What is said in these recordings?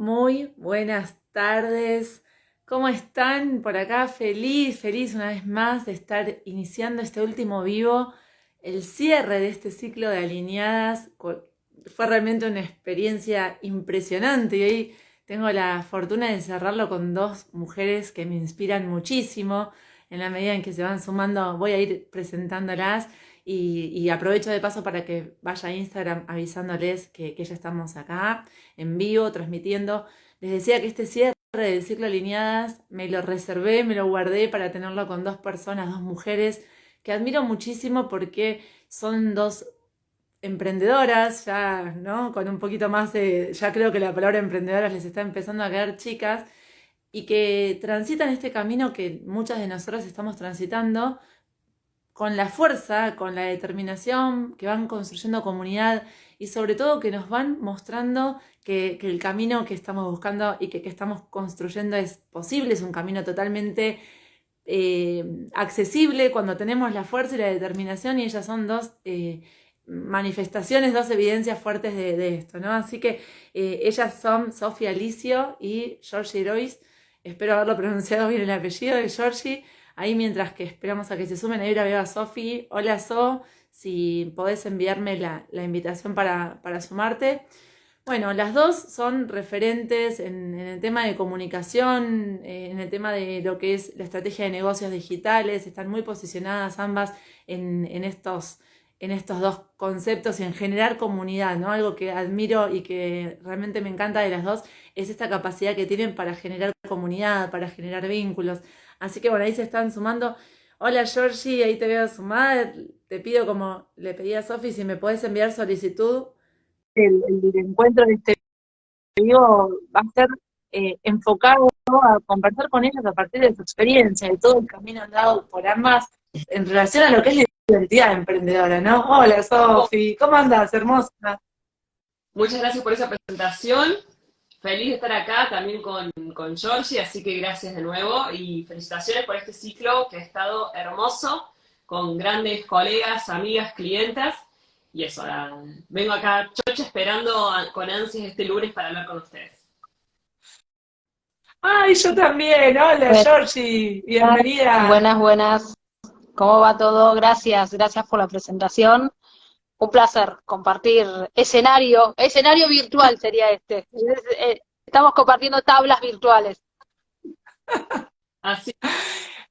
Muy buenas tardes. ¿Cómo están? Por acá feliz una vez más de estar iniciando este último vivo, el cierre de este ciclo de alineadas. Fue realmente una experiencia impresionante y hoy tengo la fortuna de cerrarlo con dos mujeres que me inspiran muchísimo. En la medida en que se van sumando, voy a ir presentándolas y aprovecho de paso para que vaya a Instagram avisándoles que ya estamos acá en vivo, transmitiendo. Les decía que este cierre del ciclo alineadas me lo reservé, me lo guardé para tenerlo con dos personas, dos mujeres que admiro muchísimo porque son dos emprendedoras, ya, ¿no? Con un poquito más de, ya creo que la palabra emprendedoras les está empezando a quedar chicas y que transitan este camino que muchas de nosotras estamos transitando con la fuerza, con la determinación, que van construyendo comunidad y sobre todo que nos van mostrando que el camino que estamos buscando y que estamos construyendo es posible, es un camino totalmente accesible cuando tenemos la fuerza y la determinación, y ellas son dos manifestaciones, dos evidencias fuertes de esto, ¿no? Así que ellas son Sofía Alicio y Georgie Royce. Espero haberlo pronunciado bien el apellido de Georgie. Ahí mientras que esperamos a que se sumen, ahí la veo a Sofi. Hola So, si podés enviarme la invitación para sumarte. Bueno, las dos son referentes en el tema de comunicación, en el tema de lo que es la estrategia de negocios digitales. Están muy posicionadas ambas en estos dos conceptos y en generar comunidad, ¿no? Algo que admiro y que realmente me encanta de las dos es esta capacidad que tienen para generar comunidad, para generar vínculos. Así que bueno, ahí se están sumando. Hola Georgie, ahí te veo sumada. Te pido, como le pedí a Sofi, si me podés enviar solicitud. El encuentro de este video va a ser enfocado a conversar con ellas a partir de su experiencia, de todo el camino andado por ambas en relación a lo que es la identidad emprendedora, ¿no? Hola Sofi, ¿cómo andás, hermosa? Muchas gracias por esa presentación. Feliz de estar acá también con Georgie, así que gracias de nuevo y felicitaciones por este ciclo que ha estado hermoso, con grandes colegas, amigas, clientas. Y eso, ahora vengo acá, chocha, esperando con ansias este lunes para hablar con ustedes. Ay, yo también. Hola Buenas, Georgie, bienvenida. buenas. ¿Cómo va todo? Gracias por la presentación. Un placer compartir escenario virtual sería este. Estamos compartiendo tablas virtuales. Así,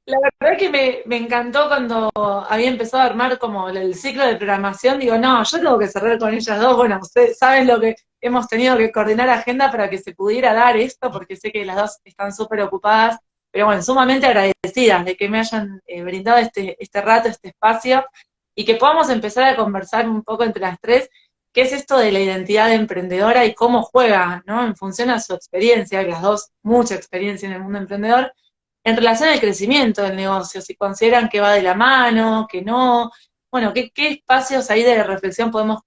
La verdad que me encantó cuando había empezado a armar como el ciclo de programación. Digo, no, yo tengo que cerrar con ellas dos. Bueno, ustedes saben lo que hemos tenido que coordinar agenda para que se pudiera dar esto, porque sé que las dos están súper ocupadas, pero bueno, sumamente agradecidas de que me hayan brindado este rato, este espacio, y que podamos empezar a conversar un poco entre las tres qué es esto de la identidad emprendedora y cómo juega, ¿no? En función a su experiencia, las dos, mucha experiencia en el mundo emprendedor, en relación al crecimiento del negocio, si consideran que va de la mano, que no, bueno, qué espacios ahí de reflexión podemos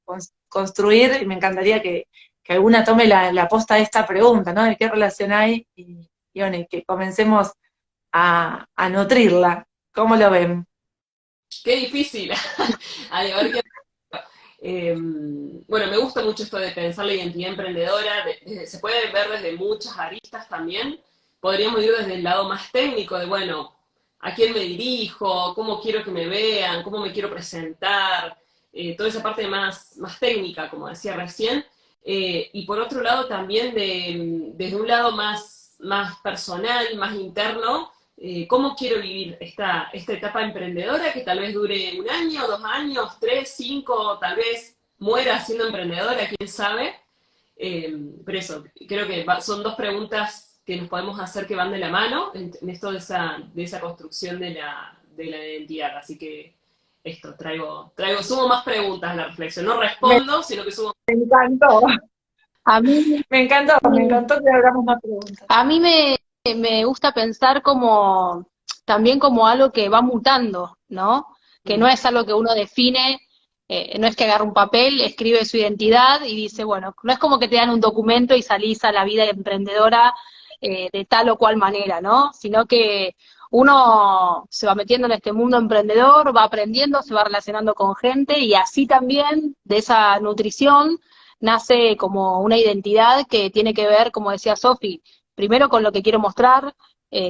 construir, y me encantaría que alguna tome la posta de esta pregunta, ¿no? De qué relación hay y bueno, y que comencemos a nutrirla. ¿Cómo lo ven? qué difícil. A ver qué. Bueno, me gusta mucho esto de pensar la identidad emprendedora. Se puede ver desde muchas aristas también. Podríamos ir desde el lado más técnico de, bueno, a quién me dirijo, cómo quiero que me vean, cómo me quiero presentar, toda esa parte más técnica, como decía recién. Y por otro lado también desde un lado más personal, más interno, cómo quiero vivir esta etapa emprendedora que tal vez dure 1 año, 2 años, 3, 5, tal vez muera siendo emprendedora, quién sabe. Pero eso, creo que son dos preguntas que nos podemos hacer que van de la mano en esto de esa construcción de la identidad. Así que esto, sumo más preguntas a la reflexión. No Me respondo, sino que sumo. encantó, A mí, me encantó que hagamos más preguntas. a mí me gusta pensar como también como algo que va mutando, ¿no? Que no es algo que uno define, no es que agarra un papel, escribe su identidad y dice, bueno, no es como que te dan un documento y salís a la vida emprendedora de tal o cual manera, ¿no? Sino que uno se va metiendo en este mundo emprendedor, va aprendiendo, se va relacionando con gente y así también de esa nutrición nace como una identidad que tiene que ver, como decía Sofi, primero con lo que quiero mostrar,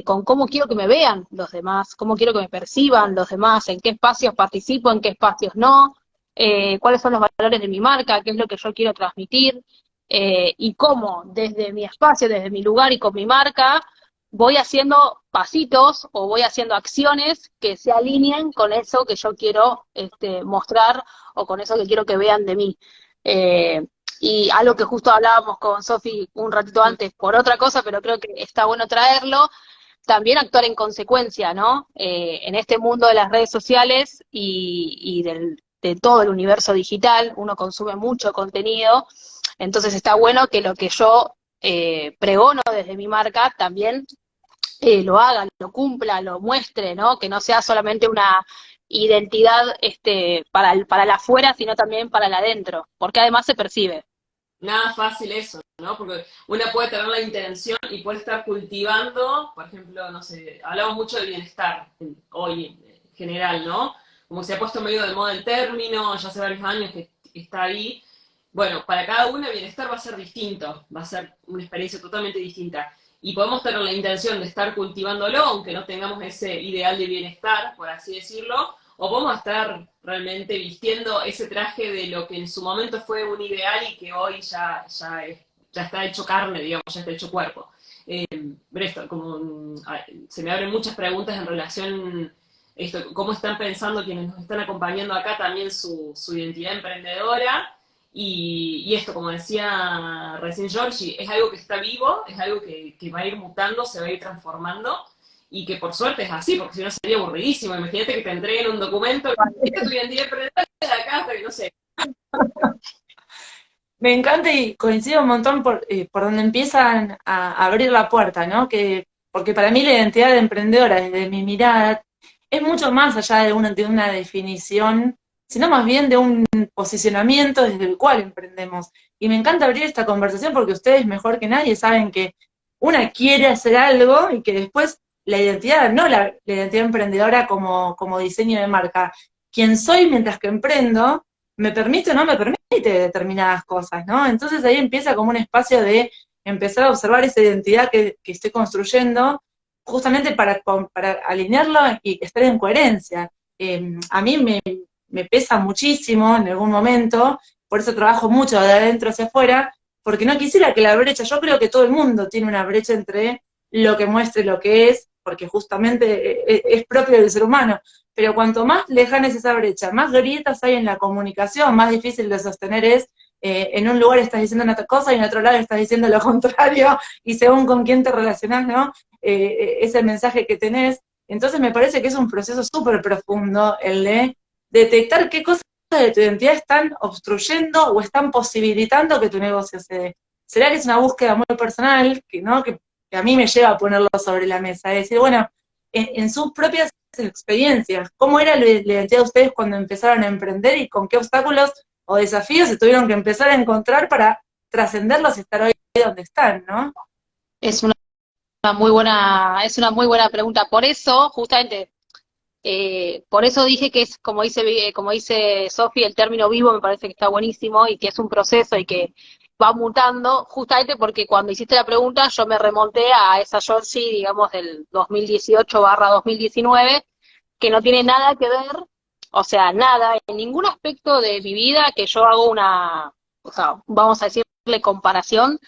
con cómo quiero que me vean los demás, cómo quiero que me perciban los demás, en qué espacios participo, en qué espacios no, cuáles son los valores de mi marca, qué es lo que yo quiero transmitir, y cómo desde mi espacio, desde mi lugar y con mi marca, voy haciendo pasitos o voy haciendo acciones que se alineen con eso que yo quiero mostrar o con eso que quiero que vean de mí. Eh, y algo que justo hablábamos con Sofi un ratito antes por otra cosa, pero creo que está bueno traerlo, también actuar en consecuencia, ¿no? En este mundo de las redes sociales de todo el universo digital, uno consume mucho contenido, entonces está bueno que lo que yo pregono desde mi marca también lo haga, lo cumpla, lo muestre, ¿no? Que no sea solamente una identidad para el afuera, sino también para el adentro, porque además se percibe. Nada fácil eso, ¿no? Porque una puede tener la intención y puede estar cultivando, por ejemplo, no sé, hablamos mucho de bienestar hoy en general, ¿no? Como se ha puesto medio de moda el término, ya hace varios años que está ahí. Bueno, para cada uno el bienestar va a ser distinto, va a ser una experiencia totalmente distinta. Y podemos tener la intención de estar cultivándolo, aunque no tengamos ese ideal de bienestar, por así decirlo, o podemos estar realmente vistiendo ese traje de lo que en su momento fue un ideal y que hoy ya está hecho carne, digamos, ya está hecho cuerpo. Pero esto, se me abren muchas preguntas en relación a esto, cómo están pensando quienes nos están acompañando acá también su identidad emprendedora. Y esto, como decía recién Georgie, es algo que está vivo, es algo que va a ir mutando, se va a ir transformando, y que por suerte es así, porque si no sería aburridísimo. Imagínate que te entreguen un documento, esta es tu identidad emprendedora de acá hasta que no sé. Me encanta y coincido un montón por donde empiezan a abrir la puerta, ¿no? Porque para mí la identidad de emprendedora, desde mi mirada, es mucho más allá de una definición, sino más bien de un posicionamiento desde el cual emprendemos. Y me encanta abrir esta conversación porque ustedes mejor que nadie saben que una quiere hacer algo y que después la identidad, no la identidad emprendedora como diseño de marca, quien soy mientras que emprendo, me permite o no me permite determinadas cosas, ¿no? Entonces ahí empieza como un espacio de empezar a observar esa identidad que estoy construyendo, justamente para alinearlo y estar en coherencia. A mí me pesa muchísimo en algún momento, por eso trabajo mucho de adentro hacia afuera, porque no quisiera que la brecha, yo creo que todo el mundo tiene una brecha entre lo que muestra y lo que es, porque justamente es propio del ser humano, pero cuanto más lejana es esa brecha, más grietas hay en la comunicación, más difícil de sostener es, en un lugar estás diciendo una cosa y en otro lado estás diciendo lo contrario, y según con quién te relacionás, ¿no? Es el mensaje que tenés. Entonces me parece que es un proceso súper profundo el de detectar qué cosas de tu identidad están obstruyendo o están posibilitando que tu negocio se dé. ¿Será que es una búsqueda muy personal, ¿no? Que a mí me lleva a ponerlo sobre la mesa? Es decir, bueno, en sus propias experiencias, ¿cómo era la identidad de ustedes cuando empezaron a emprender y con qué obstáculos o desafíos se tuvieron que empezar a encontrar para trascenderlos y estar hoy donde están, ¿no? Es una es una muy buena pregunta. Por eso, justamente, por eso dije que es, como dice Sofi, el término vivo me parece que está buenísimo y que es un proceso y que va mutando, justamente porque cuando hiciste la pregunta yo me remonté a esa Georgie, digamos, del 2018/2019, que no tiene nada que ver, o sea, nada, en ningún aspecto de mi vida que yo hago o sea, vamos a decirle comparación,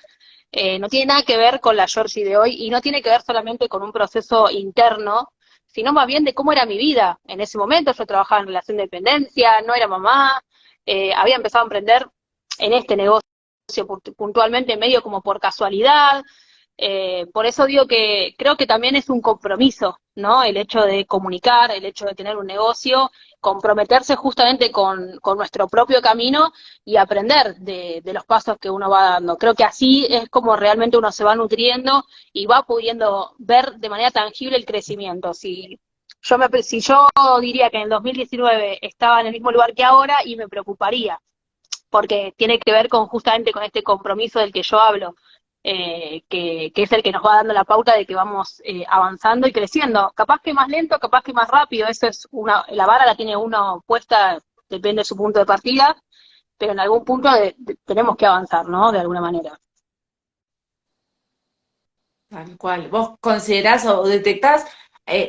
no tiene nada que ver con la Georgie de hoy y no tiene que ver solamente con un proceso interno, sino más bien de cómo era mi vida. En ese momento yo trabajaba en relación de dependencia, no era mamá, había empezado a emprender en este negocio puntualmente medio como por casualidad. Por eso digo que creo que también es un compromiso, ¿no? El hecho de comunicar, el hecho de tener un negocio, comprometerse justamente con nuestro propio camino y aprender de los pasos que uno va dando. Creo que así es como realmente uno se va nutriendo y va pudiendo ver de manera tangible el crecimiento. Si yo diría que en el 2019 estaba en el mismo lugar que ahora y me preocuparía, porque tiene que ver justamente con este compromiso del que yo hablo, que es el que nos va dando la pauta de que vamos avanzando y creciendo. Capaz que más lento, capaz que más rápido, eso es la vara la tiene uno puesta, depende de su punto de partida, pero en algún punto tenemos que avanzar, ¿no? De alguna manera. Tal cual. ¿Vos considerás o detectás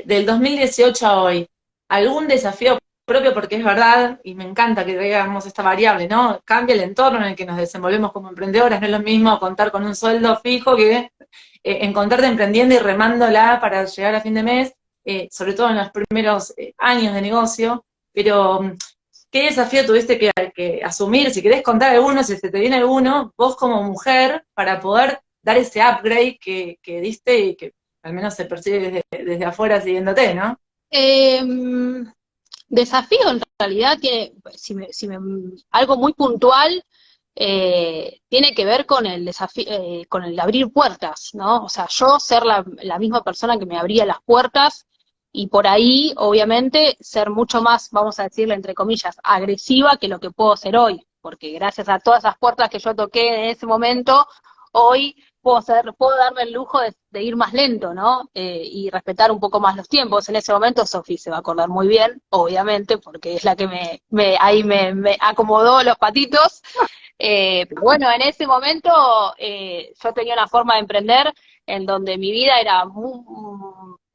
del 2018 a hoy algún desafío propio? Porque es verdad, y me encanta que veamos esta variable, ¿no? Cambia el entorno en el que nos desenvolvemos como emprendedoras, no es lo mismo contar con un sueldo fijo que encontrarte emprendiendo y remándola para llegar a fin de mes, sobre todo en los primeros años de negocio, pero ¿qué desafío tuviste que asumir? Si querés contar alguno, si se te viene alguno, vos como mujer, para poder dar ese upgrade que diste y que al menos se percibe desde afuera siguiéndote, ¿no? Eh, Desafío en realidad tiene, algo muy puntual, tiene que ver con el desafío, con el abrir puertas, ¿no? O sea, yo ser la misma persona que me abría las puertas y por ahí, obviamente, ser mucho más, vamos a decirle entre comillas, agresiva que lo que puedo ser hoy, porque gracias a todas esas puertas que yo toqué en ese momento, hoy puedo darme el lujo de ir más lento, ¿no? Y respetar un poco más los tiempos. En ese momento Sofi se va a acordar muy bien, obviamente, porque es la que ahí me acomodó los patitos. Pero bueno, en ese momento yo tenía una forma de emprender en donde mi vida era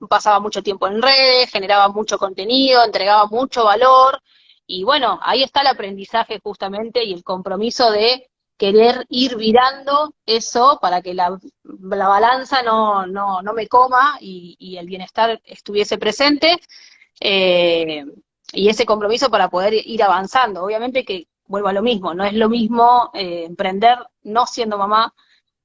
pasaba mucho tiempo en redes, generaba mucho contenido, entregaba mucho valor, y bueno, ahí está el aprendizaje justamente y el compromiso de querer ir virando eso para que la balanza no me coma y el bienestar estuviese presente, eh, y ese compromiso para poder ir avanzando. Obviamente que vuelvo a lo mismo, no es lo mismo emprender no siendo mamá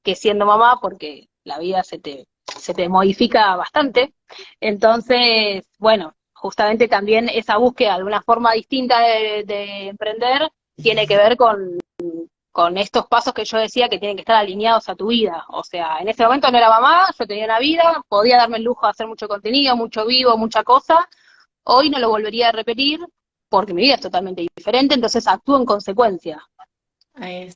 que siendo mamá, porque la vida se te modifica bastante. Entonces, bueno, justamente también esa búsqueda de una forma distinta de emprender tiene que ver con estos pasos que yo decía que tienen que estar alineados a tu vida. O sea, en ese momento no era mamá, yo tenía una vida, podía darme el lujo de hacer mucho contenido, mucho vivo, mucha cosa. Hoy no lo volvería a repetir porque mi vida es totalmente diferente, entonces actúo en consecuencia. Ahí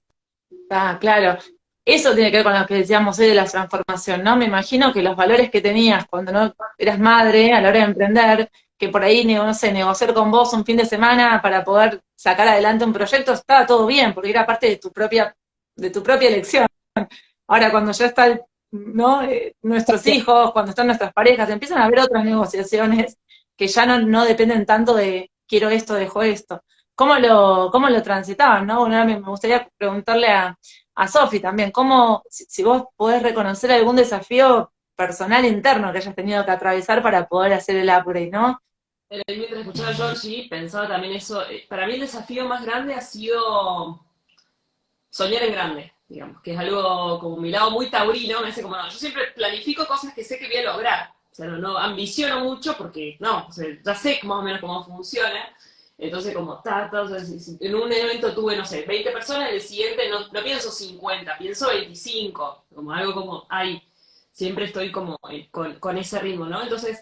está, claro. Eso tiene que ver con lo que decíamos hoy de la transformación, ¿no? Me imagino que los valores que tenías cuando no eras madre a la hora de emprender, que por ahí, no sé, negociar con vos un fin de semana para poder sacar adelante un proyecto, estaba todo bien, porque era parte de tu propia elección. Ahora, cuando ya están, ¿no? Nuestros hijos, cuando están nuestras parejas, empiezan a haber otras negociaciones que ya no dependen tanto de quiero esto, dejo esto. Cómo lo transitaban, ¿no? Bueno, me gustaría preguntarle a Sofi también, si vos podés reconocer algún desafío personal interno que hayas tenido que atravesar para poder hacer el upgrade, ¿no? Mientras escuchaba a Georgie, pensaba también eso. Para mí el desafío más grande ha sido soñar en grande, digamos, que es algo como mi lado muy taurino, me hace como, no, yo siempre planifico cosas que sé que voy a lograr, o sea, no ambiciono mucho porque, no, o sea, ya sé más o menos cómo funciona, entonces como, o sea, si en un evento tuve, no sé, 20 personas, en el siguiente no pienso 50, pienso 25, como algo como, ay, siempre estoy como con ese ritmo, ¿no? Entonces,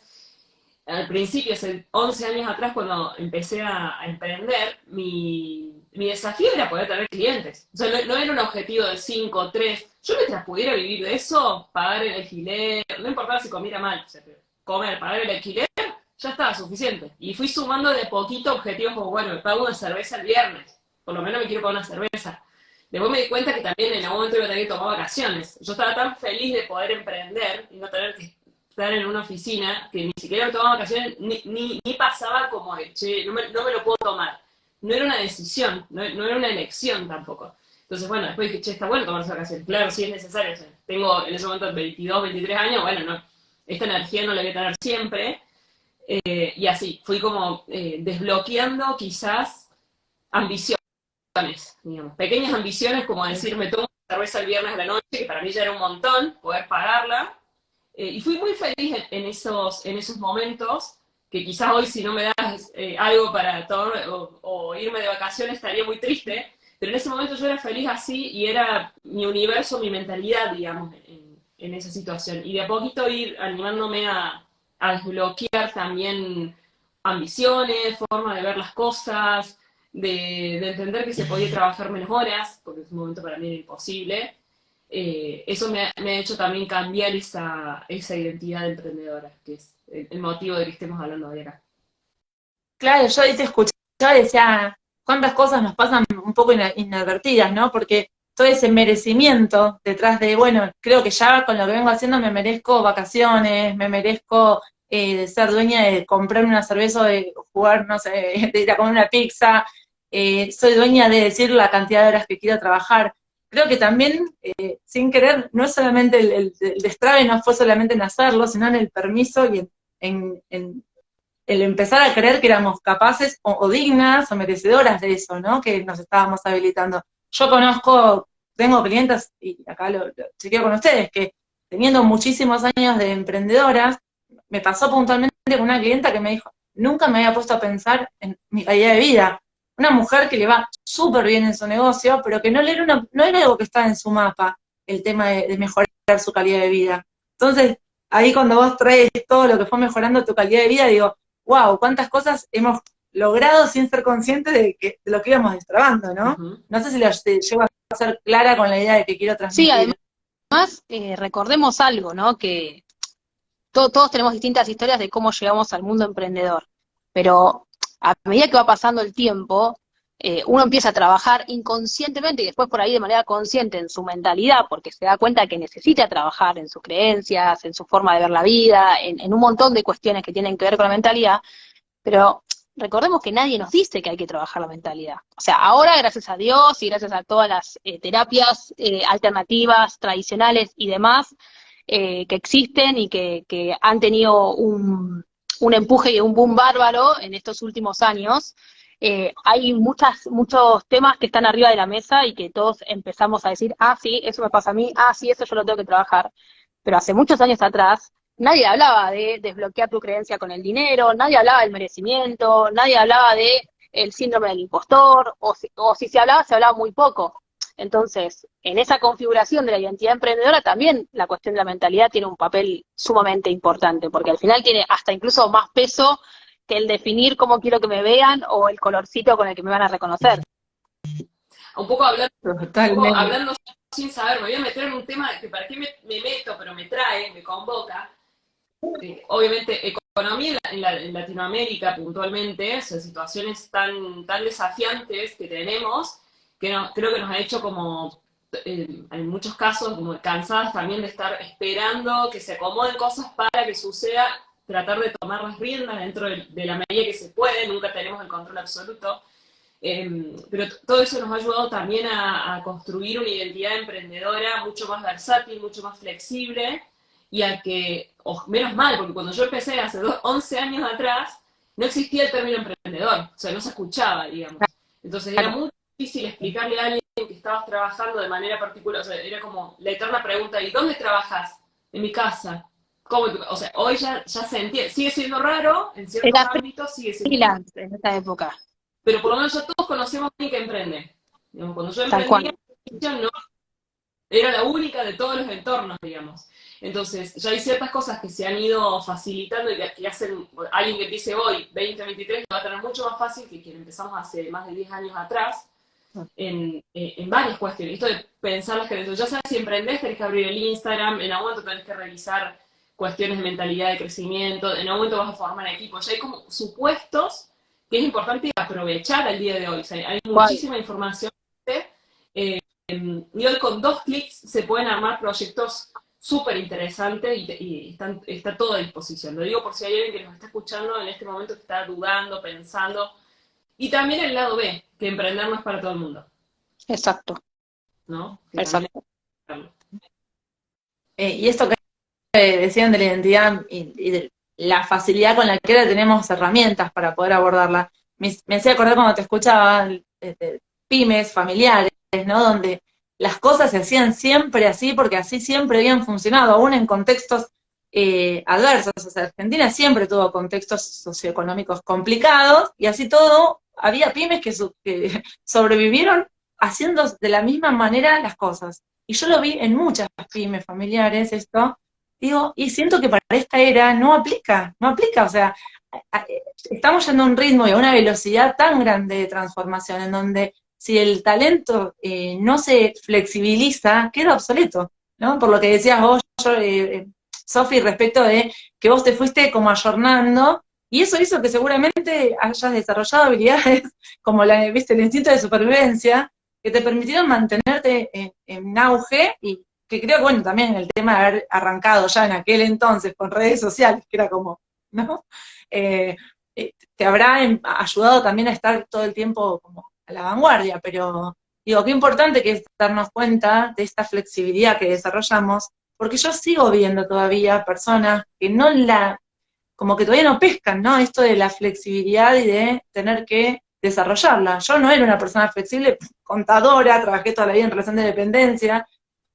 al principio, hace 11 años atrás, cuando empecé a emprender, mi desafío era poder tener clientes. O sea, no era un objetivo de 5, 3. Yo mientras pudiera vivir de eso, pagar el alquiler, no importaba si comiera mal, o sea, comer, pagar el alquiler, ya estaba suficiente. Y fui sumando de poquito objetivos como, bueno, me pago una cerveza el viernes, por lo menos me quiero pagar una cerveza. Después me di cuenta que también en algún momento iba a tener que tomar vacaciones. Yo estaba tan feliz de poder emprender y no tener que estar en una oficina que ni siquiera me tomaba vacaciones, ni pasaba como de, che, no me lo puedo tomar. No era una decisión, no era una elección tampoco. Entonces, bueno, después dije, che, está bueno tomarse vacaciones. Claro, sí es necesario. O sea, tengo en ese momento 22, 23 años, bueno, no, esta energía no la voy a tener siempre. Y así, fui como desbloqueando quizás ambiciones, digamos, pequeñas ambiciones como decir, me tomo una cerveza el viernes a la noche, que para mí ya era un montón, poder pagarla. Y fui muy feliz en esos momentos, que quizás hoy si no me das algo para tomar o irme de vacaciones estaría muy triste, pero en ese momento yo era feliz así y era mi universo, mi mentalidad, digamos, en esa situación. Y de a poquito ir animándome a desbloquear también ambiciones, forma de ver las cosas, de entender que se podía trabajar menos horas, porque en ese momento para mí era imposible. Eso me ha hecho también cambiar esa identidad de emprendedora, que es el motivo de que estemos hablando de acá. Claro, yo ahí te escuchaba y decía, cuántas cosas nos pasan un poco inadvertidas, ¿no? Porque todo ese merecimiento detrás de, bueno, creo que ya con lo que vengo haciendo me merezco vacaciones, me merezco ser dueña de comprarme una cerveza o de jugar, no sé, de ir a comer una pizza, soy dueña de decir la cantidad de horas que quiero trabajar. Creo que también, sin querer, no es solamente el destrabe, no fue solamente en hacerlo, sino en el permiso y en el empezar a creer que éramos capaces o dignas o merecedoras de eso, ¿no? Que nos estábamos habilitando. Yo tengo clientas, y acá lo chequeo con ustedes, que teniendo muchísimos años de emprendedoras, me pasó puntualmente con una clienta que me dijo, nunca me había puesto a pensar en mi calidad de vida. Una mujer que le va súper bien en su negocio, pero que no era algo que estaba en su mapa, el tema de mejorar su calidad de vida. Entonces, ahí cuando vos traes todo lo que fue mejorando tu calidad de vida, digo, wow, cuántas cosas hemos logrado sin ser conscientes de lo que íbamos destrabando, ¿no? Ujú. No sé si llego a ser clara con la idea de que quiero Sí, transmitir. además, recordemos algo, ¿no? Que todos tenemos distintas historias de cómo llegamos al mundo emprendedor, pero a medida que va pasando el tiempo, uno empieza a trabajar inconscientemente y después por ahí de manera consciente en su mentalidad, porque se da cuenta que necesita trabajar en sus creencias, en su forma de ver la vida, en un montón de cuestiones que tienen que ver con la mentalidad, pero recordemos que nadie nos dice que hay que trabajar la mentalidad. O sea, ahora, gracias a Dios y gracias a todas las terapias alternativas, tradicionales y demás que existen y que han tenido un empuje y un boom bárbaro en estos últimos años, hay muchos temas que están arriba de la mesa y que todos empezamos a decir, ah, sí, eso me pasa a mí, ah, sí, eso yo lo tengo que trabajar. Pero hace muchos años atrás, nadie hablaba de desbloquear tu creencia con el dinero, nadie hablaba del merecimiento, nadie hablaba de el síndrome del impostor, o si se hablaba muy poco. Entonces, en esa configuración de la identidad emprendedora también la cuestión de la mentalidad tiene un papel sumamente importante, porque al final tiene hasta incluso más peso que el definir cómo quiero que me vean o el colorcito con el que me van a reconocer. Un poco Totalmente. hablando sin saber, me voy a meter en un tema que para qué me meto, pero me trae, me convoca. Obviamente, economía en Latinoamérica puntualmente, son situaciones tan desafiantes que tenemos, que creo que nos ha hecho como, en muchos casos, como cansadas también de estar esperando que se acomoden cosas para que suceda, tratar de tomar las riendas dentro de la medida que se puede, nunca tenemos el control absoluto. Pero todo eso nos ha ayudado también a construir una identidad emprendedora mucho más versátil, mucho más flexible, y a que, menos mal, porque cuando yo empecé hace 11 años atrás, no existía el término emprendedor, o sea, no se escuchaba, digamos. Entonces era muy difícil explicarle a alguien que estabas trabajando de manera particular, o sea, era como la eterna pregunta, ¿y dónde trabajas? En mi casa. ¿Cómo? O sea, hoy ya se entiende, sigue siendo raro, en ciertos Era ámbitos sigue siendo raro, freelance en esa época, pero por lo menos ya todos conocemos a alguien que emprende. Digamos, cuando yo tal emprendía, cual. no era la única de todos los entornos, digamos. Entonces, ya hay ciertas cosas que se han ido facilitando y que hacen, alguien que empiece hoy, 2023, va a tener mucho más fácil que quien empezamos hace más de 10 años atrás, en varias cuestiones. Esto de pensar las creencias. Ya sabes, si emprendés, tenés que abrir el Instagram, en algún momento tenés que revisar cuestiones de mentalidad de crecimiento, en algún momento vas a formar equipo. Ya hay como supuestos que es importante aprovechar al día de hoy. O sea, hay muchísima información. Y hoy con 2 clics se pueden armar proyectos súper interesantes y está todo a disposición. Lo digo por si hay alguien que nos está escuchando en este momento que está dudando, pensando. Y también el lado B, que emprender no es para todo el mundo, Exacto, ¿no? Que exacto. Y esto que decían de la identidad y de la facilidad con la que ahora tenemos herramientas para poder abordarla, me hacía acordar cuando te escuchaba pymes, familiares, ¿no? Donde las cosas se hacían siempre así porque así siempre habían funcionado, aún en contextos adversos. O sea, Argentina siempre tuvo contextos socioeconómicos complicados y así todo, había pymes que sobrevivieron haciendo de la misma manera las cosas. Y yo lo vi en muchas pymes familiares esto, digo, y siento que para esta era no aplica, o sea, estamos yendo a un ritmo y a una velocidad tan grande de transformación en donde si el talento no se flexibiliza, queda obsoleto, ¿no? Por lo que decías vos, Sofi, respecto de que vos te fuiste como ayornando Y eso hizo que seguramente hayas desarrollado habilidades como ¿viste? El instinto de supervivencia, que te permitieron mantenerte en auge y que creo que, bueno, también el tema de haber arrancado ya en aquel entonces con redes sociales, que era como, ¿no? Te habrá ayudado también a estar todo el tiempo como a la vanguardia, pero digo, qué importante que es darnos cuenta de esta flexibilidad que desarrollamos, porque yo sigo viendo todavía personas que como que todavía no pescan, ¿no? Esto de la flexibilidad y de tener que desarrollarla. Yo no era una persona flexible, contadora, trabajé toda la vida en relación de dependencia.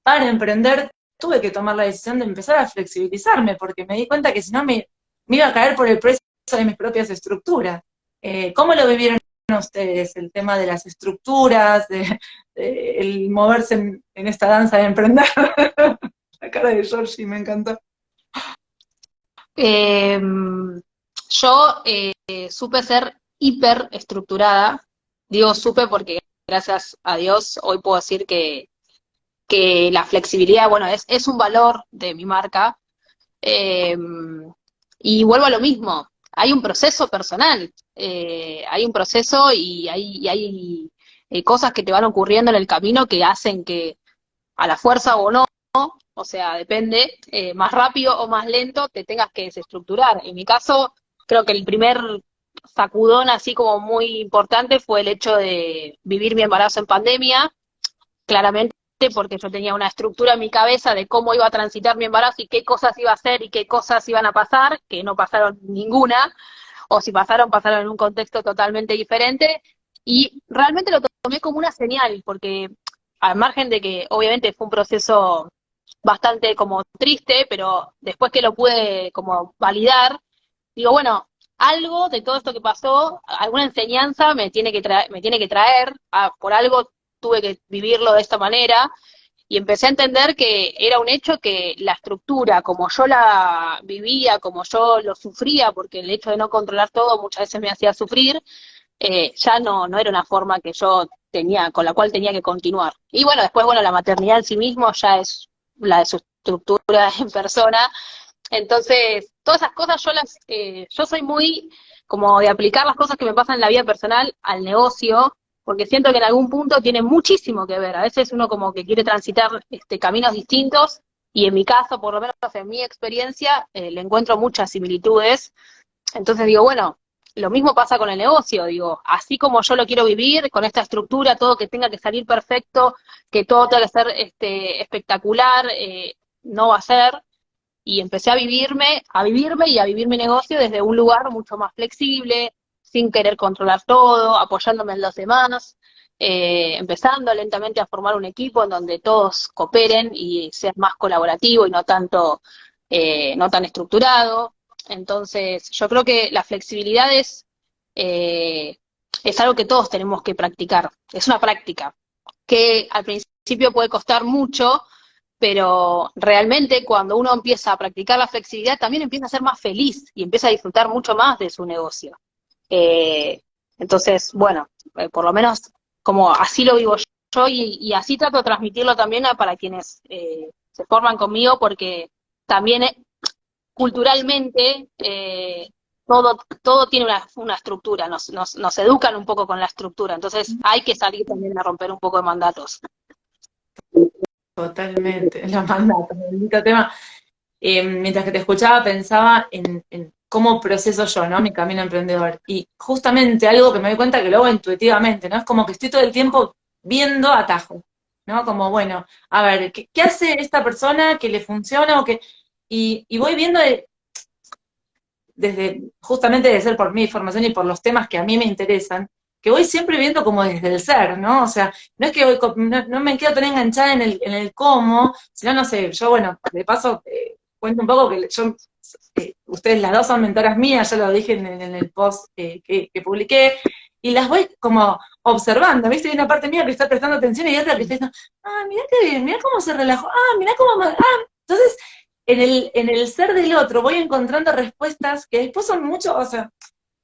Para emprender tuve que tomar la decisión de empezar a flexibilizarme, porque me di cuenta que si no me iba a caer por el precio de mis propias estructuras. ¿Cómo lo vivieron ustedes? El tema de las estructuras, el moverse en esta danza de emprender. La cara de Georgie me encantó. Yo supe ser hiper estructurada, digo supe porque gracias a Dios hoy puedo decir que la flexibilidad, bueno, es un valor de mi marca. Eh, y vuelvo a lo mismo, hay un proceso personal, hay un proceso y hay cosas que te van ocurriendo en el camino que hacen que a la fuerza o no, o sea, depende, más rápido o más lento te tengas que desestructurar. En mi caso, creo que el primer sacudón así como muy importante fue el hecho de vivir mi embarazo en pandemia, claramente porque yo tenía una estructura en mi cabeza de cómo iba a transitar mi embarazo y qué cosas iba a hacer y qué cosas iban a pasar, que no pasaron ninguna, o si pasaron, pasaron en un contexto totalmente diferente, y realmente lo tomé como una señal, porque al margen de que obviamente fue un proceso bastante como triste, pero después que lo pude como validar, digo, bueno, algo de todo esto que pasó, alguna enseñanza me tiene que traer, por algo tuve que vivirlo de esta manera, y empecé a entender que era un hecho que la estructura, como yo la vivía, como yo lo sufría, porque el hecho de no controlar todo muchas veces me hacía sufrir, ya no era una forma que yo tenía, con la cual tenía que continuar. Y bueno, después, bueno, la maternidad en sí mismo ya es la de su estructura en persona. Entonces, todas esas cosas yo soy muy como de aplicar las cosas que me pasan en la vida personal al negocio, porque siento que en algún punto tiene muchísimo que ver. A veces uno como que quiere transitar caminos distintos, y en mi caso, por lo menos en mi experiencia, le encuentro muchas similitudes. Entonces digo, bueno, lo mismo pasa con el negocio, digo, así como yo lo quiero vivir, con esta estructura, todo que tenga que salir perfecto, que todo tenga que ser espectacular, no va a ser. Y empecé a vivirme y a vivir mi negocio desde un lugar mucho más flexible, sin querer controlar todo, apoyándome en los demás, empezando lentamente a formar un equipo en donde todos cooperen y ser más colaborativo y no tanto, no tan estructurado. Entonces, yo creo que la flexibilidad es algo que todos tenemos que practicar, es una práctica que al principio puede costar mucho, pero realmente cuando uno empieza a practicar la flexibilidad también empieza a ser más feliz y empieza a disfrutar mucho más de su negocio. Eh, entonces, bueno, por lo menos como así lo vivo yo y así trato de transmitirlo también para quienes se forman conmigo, porque también culturalmente todo tiene una estructura, nos educan un poco con la estructura, entonces hay que salir también a romper un poco de mandatos. Totalmente, los mandatos, bendito tema. Mientras que te escuchaba pensaba en cómo proceso yo, ¿no? Mi camino emprendedor. Y justamente algo que me doy cuenta que lo hago intuitivamente, ¿no? Es como que estoy todo el tiempo viendo atajos, ¿no? Como, bueno, a ver, ¿qué hace esta persona que le funciona o que... Y voy viendo justamente de ser por mi formación y por los temas que a mí me interesan, que voy siempre viendo como desde el ser, ¿no? O sea, no es que no me quedo tan enganchada en el cómo, sino, no sé, yo, bueno, de paso, cuento un poco que ustedes las dos son mentoras mías, ya lo dije en el post que publiqué, y las voy como observando, ¿viste? Hay una parte mía que está prestando atención y otra que está diciendo, mirá qué bien, mirá cómo se relajó, mirá cómo... entonces, en el ser del otro voy encontrando respuestas que después son mucho, o sea,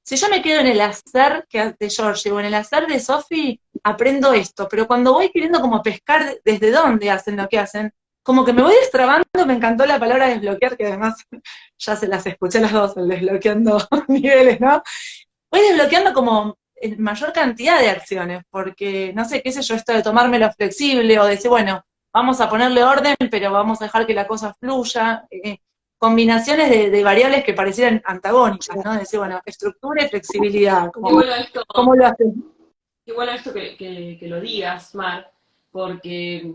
si yo me quedo en el hacer de Georgie o en el hacer de Sophie, aprendo esto, pero cuando voy queriendo como pescar desde dónde hacen lo que hacen, como que me voy destrabando, me encantó la palabra desbloquear, que además ya se las escuché las dos, el desbloqueando niveles, ¿no? Voy desbloqueando como en mayor cantidad de acciones, porque, no sé, qué sé yo, esto de tomármelo flexible, o decir, bueno, vamos a ponerle orden, pero vamos a dejar que la cosa fluya, combinaciones de variables que parecieran antagónicas, ¿no? Decir, bueno, estructura y flexibilidad, Qué bueno esto, ¿cómo lo hacen? qué bueno esto que lo digas, Mar, porque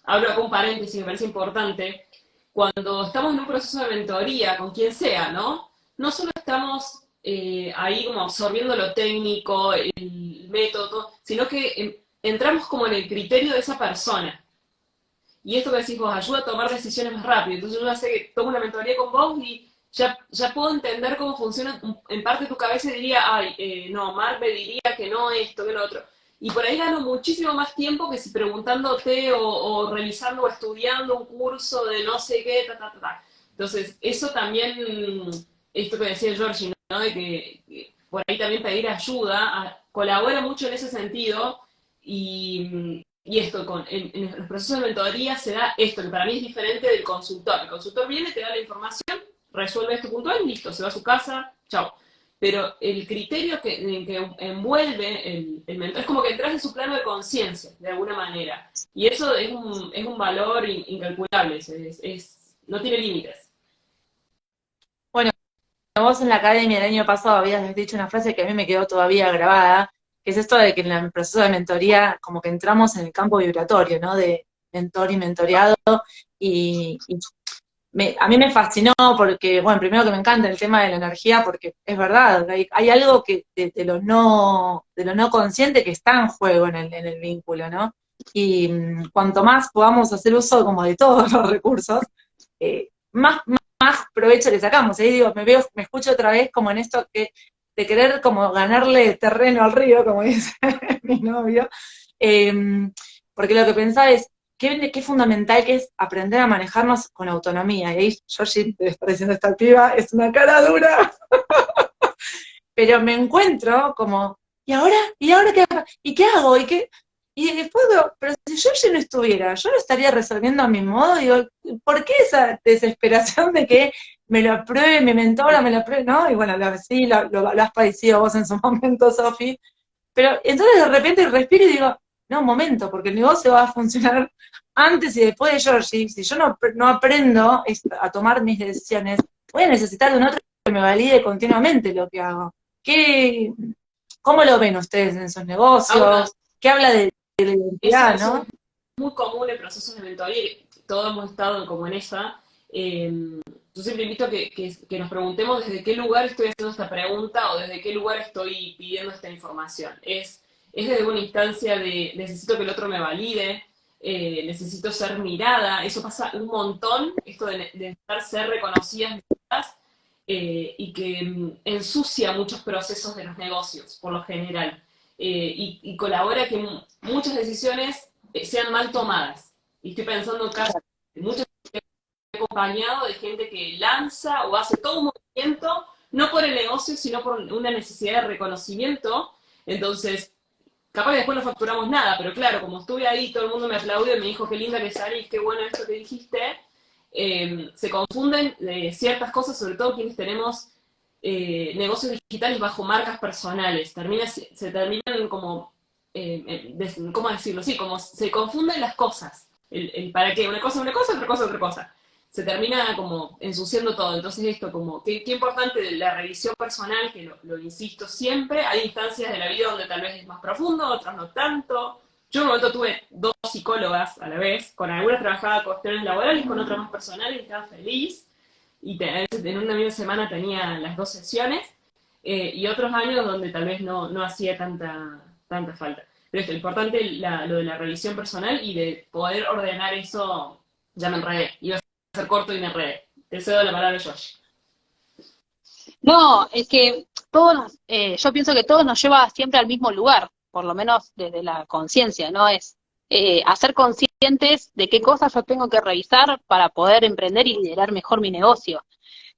abro acá un paréntesis, me parece importante. Cuando estamos en un proceso de mentoría, con quien sea, ¿no? No solo estamos ahí como absorbiendo lo técnico, el método, sino que entramos como en el criterio de esa persona. Y esto que decís vos, ayuda a tomar decisiones más rápido. Entonces yo ya sé que tomo una mentoría con vos y ya puedo entender cómo funciona en parte tu cabeza y diría, ay, no, Mar me diría que no esto, que lo otro. Y por ahí gano muchísimo más tiempo que si preguntándote o revisando o estudiando un curso de no sé qué, ta. Entonces, eso también, esto que decía Georgie, ¿no? De que por ahí también pedir ayuda, colabora mucho en ese sentido y esto, en los procesos de mentoría se da esto, que para mí es diferente del consultor. El consultor viene, te da la información, resuelve esto puntual, listo, se va a su casa, chao. Pero el criterio que envuelve el mentor es como que entras en su plano de conciencia, de alguna manera. Y eso es un valor incalculable, no tiene límites. Bueno, vos en la academia el año pasado habías dicho una frase que a mí me quedó todavía grabada, que es esto de que en el proceso de mentoría como que entramos en el campo vibratorio, ¿no? De mentor y mentoreado, y a mí me fascinó porque, bueno, primero que me encanta el tema de la energía, porque es verdad, hay algo que de lo no consciente que está en juego en el vínculo, ¿no? Y cuanto más podamos hacer uso como de todos los recursos, más provecho le sacamos. Ahí digo, me escucho otra vez como en esto de querer como ganarle terreno al río, como dice mi novio, eh, porque lo que pensaba es, qué fundamental que es aprender a manejarnos con autonomía. Y ahí Georgie debe estar diciendo, esta piba es una cara dura, pero me encuentro como, ¿y ahora? ¿Y ahora qué hago? ¿Y qué hago? Y después digo, pero si Georgie no estuviera, yo lo estaría resolviendo a mi modo, digo, ¿por qué esa desesperación de que me lo apruebe mi mentora, me lo apruebe? ¿No? Y bueno, sí, lo has padecido vos en su momento, Sofi, pero entonces de repente respiro y digo, no, un momento, porque el negocio va a funcionar antes y después de Georgie. Si yo no aprendo a tomar mis decisiones, voy a necesitar de un otro que me valide continuamente lo que hago. ¿Qué, ¿Cómo lo ven ustedes en sus Bueno, negocios? ¿Qué habla de la identidad, eso es no? muy común en procesos de mentoría, y todos hemos estado como en esa. Yo siempre invito a que nos preguntemos desde qué lugar estoy haciendo esta pregunta o desde qué lugar estoy pidiendo esta información. Es desde una instancia de necesito que el otro me valide, necesito ser mirada, eso pasa un montón, esto de estar ser reconocidas, y que ensucia muchos procesos de los negocios, por lo general, y colabora que muchas decisiones sean mal tomadas. Y estoy pensando en casos de muchas acompañado de gente que lanza o hace todo un movimiento, no por el negocio, sino por una necesidad de reconocimiento. Entonces, capaz que después no facturamos nada, pero claro, como estuve ahí, todo el mundo me aplaudió y me dijo qué linda que salís, qué bueno esto que dijiste. Se confunden ciertas cosas, sobre todo quienes tenemos negocios digitales bajo marcas personales. Se terminan como, ¿cómo decirlo? Sí, como se confunden las cosas. ¿Para qué? Una cosa, otra cosa, otra cosa. Se termina como ensuciando todo. Entonces esto, como, qué importante de la revisión personal, que lo insisto siempre. Hay instancias de la vida donde tal vez es más profundo, otras no tanto. Yo en un momento tuve dos psicólogas a la vez, con algunas trabajaba cuestiones laborales, con otras más personales, y estaba feliz. Y en una misma semana tenía las dos sesiones, y otros años donde tal vez no hacía tanta falta. Pero esto, lo importante lo de la revisión personal y de poder ordenar eso, ya me enredé. Iba a ser corto y me enredé. Te cedo la palabra a Josh. No, es que yo pienso que todo nos lleva siempre al mismo lugar, por lo menos desde la conciencia, ¿no? Es hacer conscientes de qué cosas yo tengo que revisar para poder emprender y liderar mejor mi negocio.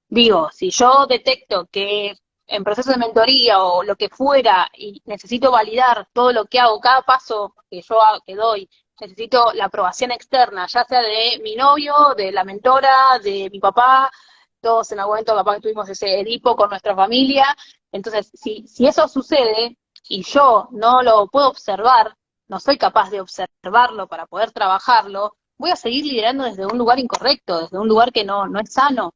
Digo, si yo detecto que en proceso de mentoría o lo que fuera y necesito validar todo lo que hago, cada paso que doy, necesito la aprobación externa, ya sea de mi novio, de la mentora, de mi papá, todos en algún momento capaz que tuvimos ese Edipo con nuestra familia. Entonces, si eso sucede y yo no lo puedo observar, no soy capaz de observarlo para poder trabajarlo, voy a seguir liderando desde un lugar incorrecto, desde un lugar que no es sano.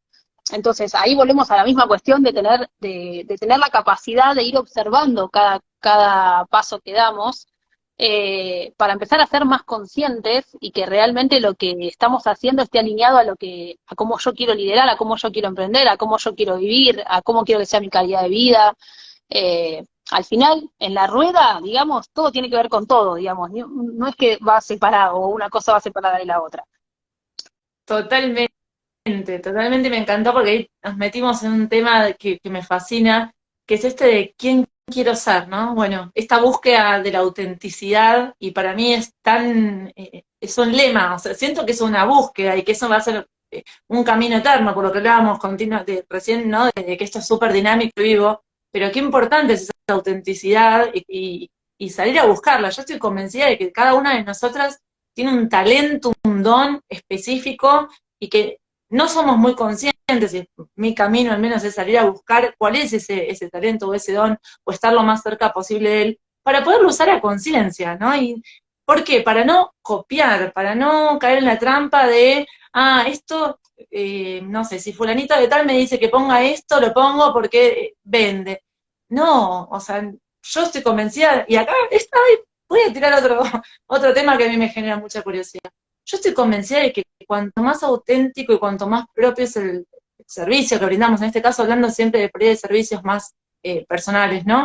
Entonces, ahí volvemos a la misma cuestión de tener la capacidad de ir observando cada paso que damos, para empezar a ser más conscientes y que realmente lo que estamos haciendo esté alineado a cómo yo quiero liderar, a cómo yo quiero emprender, a cómo yo quiero vivir, a cómo quiero que sea mi calidad de vida. Al final, en la rueda, digamos, todo tiene que ver con todo, digamos, no es que va separado o una cosa va separada de la otra. Totalmente, totalmente me encantó porque ahí nos metimos en un tema que me fascina, que es este de quién quiero ser, ¿no? Bueno, esta búsqueda de la autenticidad, y para mí es es un lema, o sea, siento que es una búsqueda y que eso va a ser un camino eterno, por lo que hablábamos recién, ¿no? De que esto es súper dinámico y vivo, pero qué importante es esa autenticidad y salir a buscarla. Yo estoy convencida de que cada una de nosotras tiene un talento, un don específico y que no somos muy conscientes, y mi camino al menos es salir a buscar cuál es ese talento o ese don, o estar lo más cerca posible de él, para poderlo usar a conciencia, ¿no? ¿Y por qué? Para no copiar, para no caer en la trampa de, esto, no sé, si fulanito de tal me dice que ponga esto, lo pongo porque vende. No, o sea, yo estoy convencida, y acá voy a tirar otro tema que a mí me genera mucha curiosidad. Yo estoy convencida de que cuanto más auténtico y cuanto más propio es el servicio que brindamos, en este caso hablando siempre de por ahí de servicios más personales, ¿no?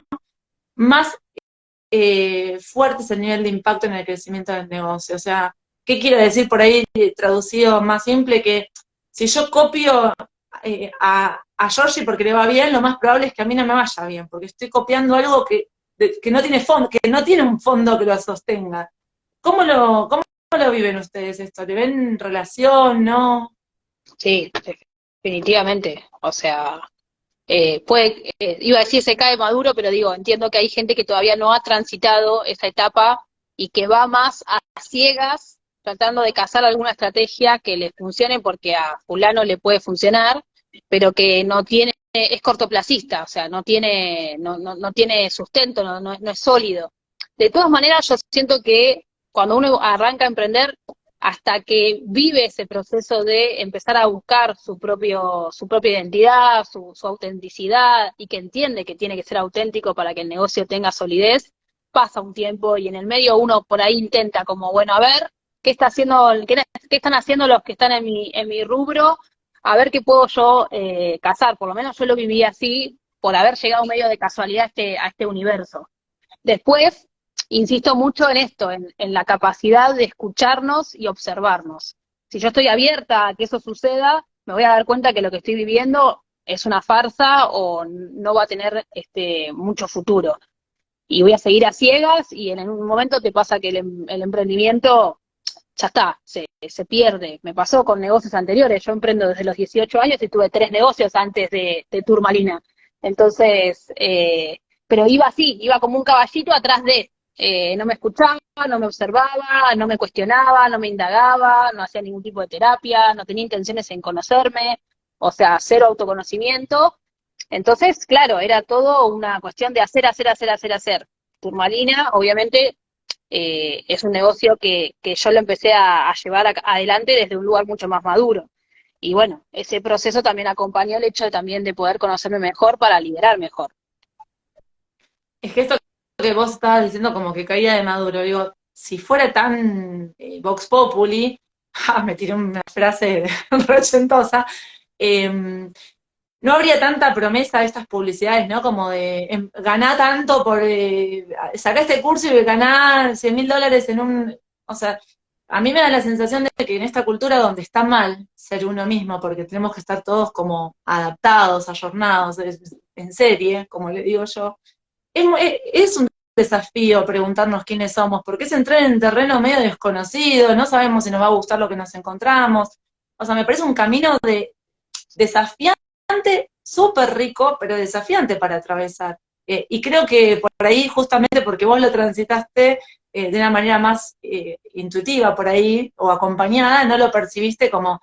Más fuerte es el nivel de impacto en el crecimiento del negocio. O sea, ¿qué quiero decir por ahí traducido más simple? Que si yo copio a Georgie porque le va bien, lo más probable es que a mí no me vaya bien, porque estoy copiando algo que no tiene fondo, que no tiene un fondo que lo sostenga. ¿Cómo lo viven ustedes esto? ¿Le ven relación, no? Sí, definitivamente. O sea, iba a decir se cae maduro, pero digo, entiendo que hay gente que todavía no ha transitado esa etapa y que va más a ciegas tratando de cazar alguna estrategia que le funcione porque a fulano le puede funcionar, pero que no tiene, es cortoplacista, o sea, no tiene sustento, no es sólido. De todas maneras, yo siento que cuando uno arranca a emprender, hasta que vive ese proceso de empezar a buscar su propia identidad, su autenticidad, y que entiende que tiene que ser auténtico para que el negocio tenga solidez, pasa un tiempo y en el medio uno por ahí intenta como, bueno, a ver, qué están haciendo los que están en mi rubro, a ver qué puedo yo cazar. Por lo menos yo lo viví así, por haber llegado medio de casualidad a este universo. Después, insisto mucho en esto, en la capacidad de escucharnos y observarnos. Si yo estoy abierta a que eso suceda, me voy a dar cuenta que lo que estoy viviendo es una farsa o no va a tener mucho futuro. Y voy a seguir a ciegas y en un momento te pasa que el emprendimiento ya está, se pierde. Me pasó con negocios anteriores. Yo emprendo desde los 18 años y tuve 3 negocios antes de Turmalina. Entonces, pero iba así, iba como un caballito atrás no me escuchaba, no me observaba, no me cuestionaba, no me indagaba, no hacía ningún tipo de terapia, no tenía intenciones en conocerme, o sea, cero autoconocimiento. Entonces, claro, era todo una cuestión de hacer, hacer, hacer, hacer, hacer. Turmalina, obviamente, es un negocio que yo lo empecé a llevar adelante desde un lugar mucho más maduro. Y bueno, ese proceso también acompañó el hecho también de poder conocerme mejor para liderar mejor. Es que esto que vos estabas diciendo como que caía de maduro, digo, si fuera tan Vox Populi, me tiré una frase ochentosa, no habría tanta promesa de estas publicidades, ¿no? Como de ganá tanto por sacar este curso y ganá $100.000 en un. O sea, a mí me da la sensación de que en esta cultura donde está mal ser uno mismo, porque tenemos que estar todos como adaptados, ayornados, en serie, como le digo yo, es un desafío preguntarnos quiénes somos, porque es entrar en terreno medio desconocido, no sabemos si nos va a gustar lo que nos encontramos. O sea, me parece un camino de desafiante, súper rico, pero desafiante para atravesar. Y creo que por ahí, justamente porque vos lo transitaste de una manera más intuitiva por ahí, o acompañada, no lo percibiste como,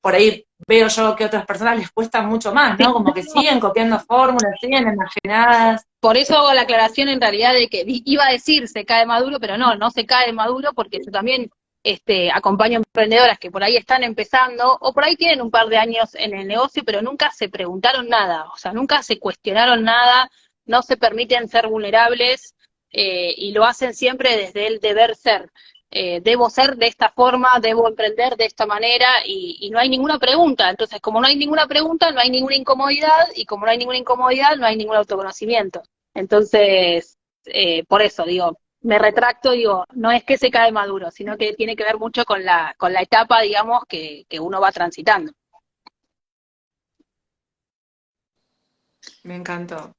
por ahí veo yo que a otras personas les cuesta mucho más, ¿no? Como que siguen copiando fórmulas, siguen enajenadas. Por eso hago la aclaración en realidad de que iba a decir se cae maduro, pero no, no se cae maduro porque yo también acompaño emprendedoras que por ahí están empezando o por ahí tienen un par de años en el negocio, pero nunca se preguntaron nada, o sea, nunca se cuestionaron nada, no se permiten ser vulnerables y lo hacen siempre desde el deber ser. Debo ser de esta forma, debo emprender de esta manera y no hay ninguna pregunta. Entonces, como no hay ninguna pregunta, no hay ninguna incomodidad y como no hay ninguna incomodidad, no hay ningún autoconocimiento. Entonces, por eso digo, me retracto, digo, no es que se cae maduro, sino que tiene que ver mucho con la etapa, digamos, que uno va transitando. Me encantó.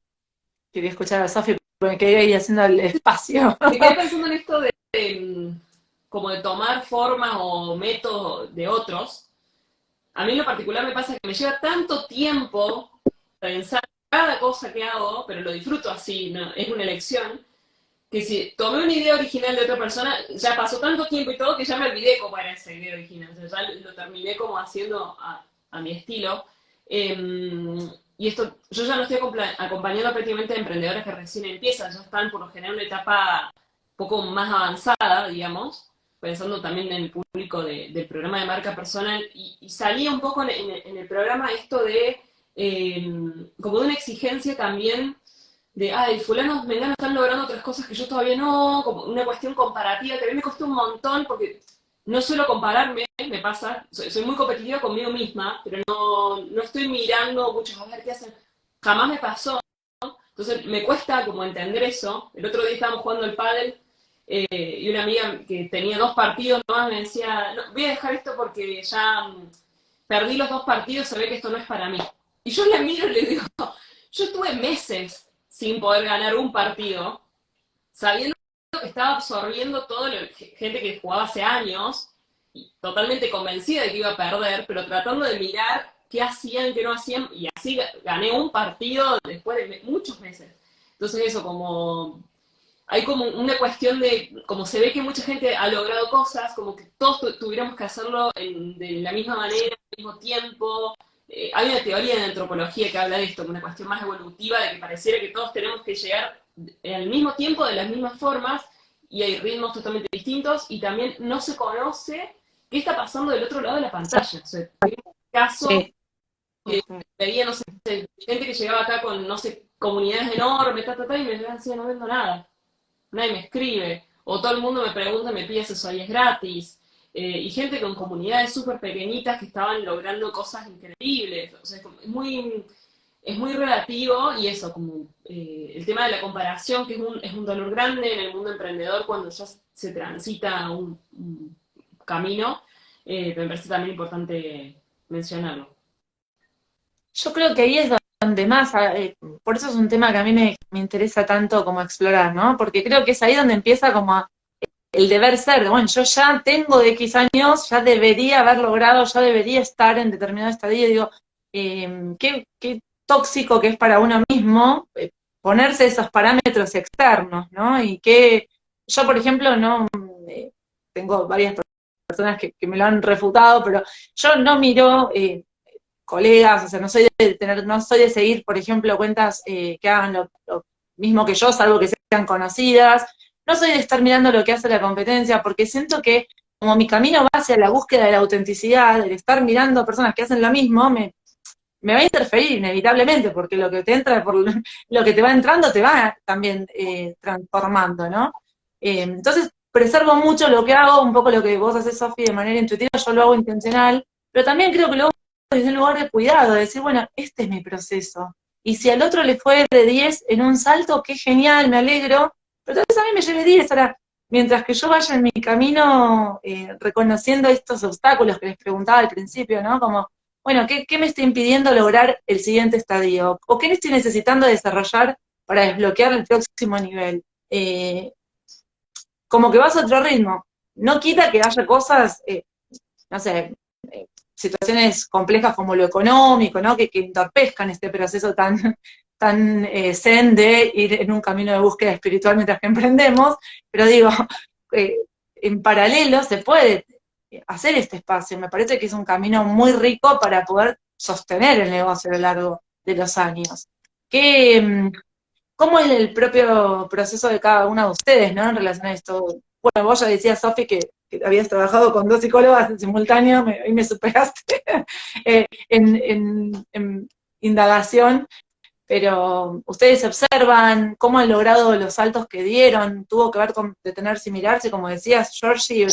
Quería escuchar a Sofi, porque me quedé ahí haciendo el espacio. Me quedé pensando en esto como de tomar formas o métodos de otros. A mí en lo particular me pasa que me lleva tanto tiempo pensar cada cosa que hago, pero lo disfruto así, ¿no? Es una elección, que si tomé una idea original de otra persona, ya pasó tanto tiempo y todo que ya me olvidé cómo era esa idea original. O sea, ya lo terminé como haciendo a mi estilo. Y esto, yo ya no estoy acompañando prácticamente a emprendedores que recién empiezan, ya están por lo general en una etapa un poco más avanzada, digamos, pensando también en el público del programa de marca personal, y salía un poco en el programa esto de como de una exigencia también de, ay, fulanos, menganos están logrando otras cosas que yo todavía no, como una cuestión comparativa que a mí me costó un montón porque no suelo compararme, me pasa, soy muy competitiva conmigo misma, pero no estoy mirando muchos a ver qué hacen, jamás me pasó, entonces me cuesta como entender eso. El otro día estábamos jugando al pádel y una amiga que tenía 2 partidos nomás me decía, no, voy a dejar esto porque ya perdí los 2 partidos, se ve que esto no es para mí. Y yo le miro y le digo, yo estuve meses sin poder ganar un partido, sabiendo que estaba absorbiendo todo lo gente que jugaba hace años, y totalmente convencida de que iba a perder, pero tratando de mirar qué hacían, qué no hacían, y así gané un partido después de muchos meses. Entonces eso, como hay como una cuestión de, como se ve que mucha gente ha logrado cosas, como que todos tuviéramos que hacerlo de la misma manera, al mismo tiempo. Hay una teoría de antropología que habla de esto, una cuestión más evolutiva, de que pareciera que todos tenemos que llegar al mismo tiempo, de las mismas formas, y hay ritmos totalmente distintos, y también no se conoce qué está pasando del otro lado de la pantalla. O sea, hay un caso que veía, no sé, gente que llegaba acá con, no sé, comunidades enormes, y me decían, sí, no vendo nada, nadie me escribe, o todo el mundo me pregunta, me pide asesorías gratis, y gente con comunidades súper pequeñitas que estaban logrando cosas increíbles. O sea, es muy relativo, y eso, como el tema de la comparación, que es un dolor grande en el mundo emprendedor cuando ya se transita un camino, pero me parece también importante mencionarlo. Yo creo que ahí es donde más, por eso es un tema que a mí me interesa tanto como explorar, ¿no? Porque creo que es ahí donde empieza como el deber ser, bueno, yo ya tengo de X años, ya debería haber logrado, ya debería estar en determinado estadio, digo, qué tóxico que es para uno mismo ponerse esos parámetros externos, ¿no? Y que yo, por ejemplo, no, tengo varias personas que me lo han refutado, pero yo no miro colegas, o sea, no soy de seguir, por ejemplo, cuentas que hagan lo mismo que yo, salvo que sean conocidas. No soy de estar mirando lo que hace la competencia, porque siento que como mi camino va hacia la búsqueda de la autenticidad, el estar mirando a personas que hacen lo mismo, me va a interferir inevitablemente, porque lo que te entra, por lo que te va entrando, te va también transformando, ¿no? Entonces, preservo mucho lo que hago, un poco lo que vos haces, Sofi, de manera intuitiva, yo lo hago intencional, pero también creo que lo hago desde un lugar de cuidado, de decir, bueno, este es mi proceso. Y si al otro le fue de 10 en un salto, qué genial, me alegro, pero tal vez a mí me lleve 10. Ahora, mientras que yo vaya en mi camino reconociendo estos obstáculos que les preguntaba al principio, ¿no? Como, bueno, ¿qué me está impidiendo lograr el siguiente estadio? ¿O qué estoy necesitando desarrollar para desbloquear el próximo nivel? Como que vas a otro ritmo. No quita que haya cosas, no sé, situaciones complejas como lo económico, ¿no? Que entorpezcan este proceso tan tan zen de ir en un camino de búsqueda espiritual mientras que emprendemos, pero digo, en paralelo se puede hacer este espacio. Me parece que es un camino muy rico para poder sostener el negocio a lo largo de los años. ¿Qué, ¿Cómo es el propio proceso de cada una de ustedes, ¿no? En relación a esto. Bueno, vos ya decías, Sofi, que habías trabajado con 2 psicólogas en simultáneo, y me superaste en indagación, pero ustedes observan cómo han logrado los saltos que dieron, tuvo que ver con detenerse y mirarse, como decías, Georgie.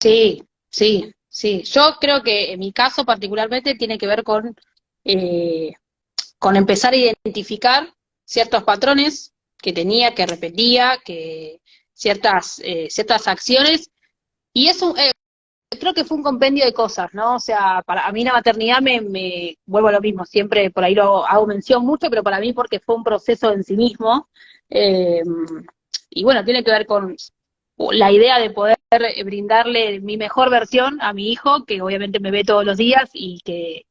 Sí, sí, sí. Yo creo que en mi caso particularmente tiene que ver eh, con empezar a identificar ciertos patrones que tenía, que repetía, que ciertas acciones, y eso creo que fue un compendio de cosas, ¿no? O sea, para a mí la maternidad me vuelvo a lo mismo, siempre por ahí lo hago mención mucho, pero para mí porque fue un proceso en sí mismo, eh, y bueno, tiene que ver con la idea de poder brindarle mi mejor versión a mi hijo, que obviamente me ve todos los días y que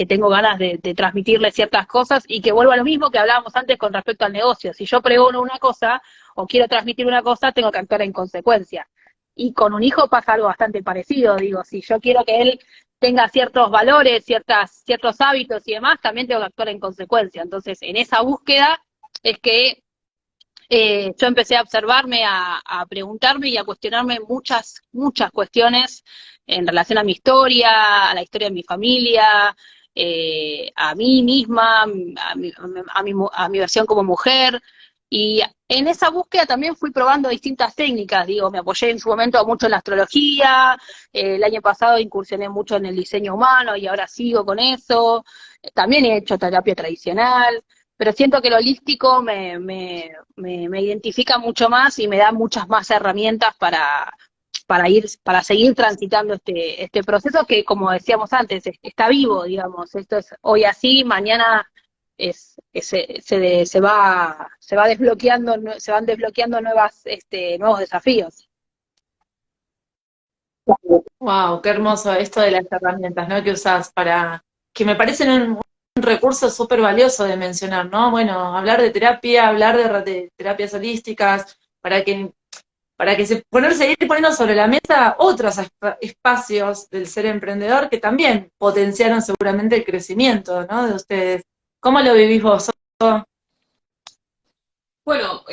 tengo ganas de transmitirle ciertas cosas, y que vuelvo a lo mismo que hablábamos antes con respecto al negocio. Si yo pregono una cosa o quiero transmitir una cosa, tengo que actuar en consecuencia. Y con un hijo pasa algo bastante parecido, digo, si yo quiero que él tenga ciertos valores, ciertos hábitos y demás, también tengo que actuar en consecuencia. Entonces, en esa búsqueda es que yo empecé a observarme, a preguntarme y a cuestionarme muchas cuestiones en relación a mi historia, a la historia de mi familia, a mí misma, a mi versión como mujer. Y en esa búsqueda también fui probando distintas técnicas, digo, me apoyé en su momento mucho en la astrología, el año pasado incursioné mucho en el diseño humano y ahora sigo con eso, también he hecho terapia tradicional, pero siento que lo holístico me identifica mucho más y me da muchas más herramientas para seguir transitando este proceso que, como decíamos antes, está vivo, digamos. Esto es hoy así, mañana se va desbloqueando, se van desbloqueando nuevos desafíos. Wow, qué hermoso esto de las herramientas, ¿no? Que usás para, que me parecen un recurso súper valioso de mencionar, ¿no? Bueno, hablar de terapia, hablar de terapias holísticas, para que ponerse ir poniendo sobre la mesa otros espacios del ser emprendedor que también potenciaron seguramente el crecimiento, ¿no? De ustedes. ¿Cómo lo vivís vos? Bueno,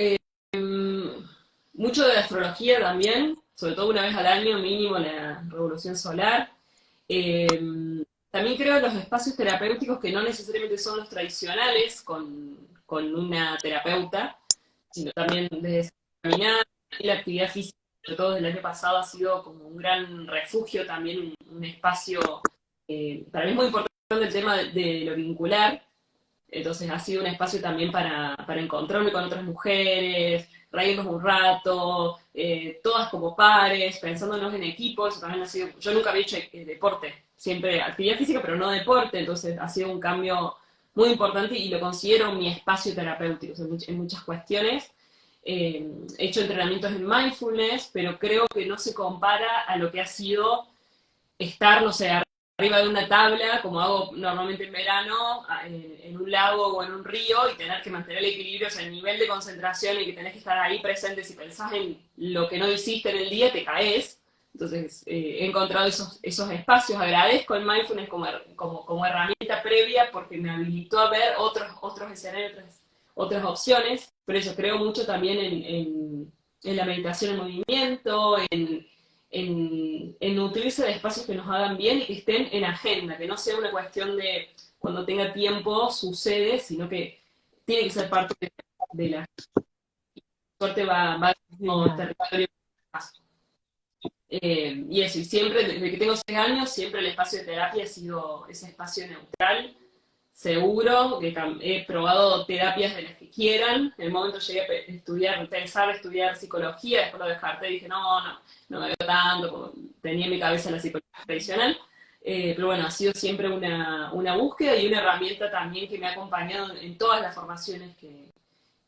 mucho de la astrología también, sobre todo una vez al año mínimo la revolución solar. Eh, También creo en los espacios terapéuticos que no necesariamente son los tradicionales con una terapeuta, sino también desde caminar y la actividad física, sobre todo desde el año pasado, ha sido como un gran refugio, también un espacio, para mí es muy importante el tema de lo vincular, entonces ha sido un espacio también para encontrarme con otras mujeres, reírnos un rato, todas como pares, pensándonos en equipo. Eso también ha sido, yo nunca había hecho deporte, siempre actividad física, pero no deporte, entonces ha sido un cambio muy importante y lo considero mi espacio terapéutico en muchas cuestiones. He hecho entrenamientos en mindfulness, pero creo que no se compara a lo que ha sido estar, no sé, arriba de una tabla, como hago normalmente en verano, en un lago o en un río, y tener que mantener el equilibrio, o sea, el nivel de concentración y que tenés que estar ahí presente. Si pensás en lo que no hiciste en el día, te caes. Entonces, he encontrado esos espacios. Agradezco el mindfulness como herramienta previa porque me habilitó a ver otros escenarios, otras opciones. Pero eso, creo mucho también en la meditación en movimiento, en nutrirse de espacios que nos hagan bien y que estén en agenda, que no sea una cuestión de cuando tenga tiempo sucede, sino que tiene que ser parte de la suerte va como territorio. Y eso, y siempre, desde que tengo 6 años, siempre el espacio de terapia ha sido ese espacio neutral, seguro, que he probado terapias de las que quieran. En el momento llegué a pensar estudiar psicología, después lo descarté, dije, no me veo tanto, como tenía en mi cabeza la psicología tradicional. Pero bueno, ha sido siempre una búsqueda y una herramienta también que me ha acompañado en todas las formaciones que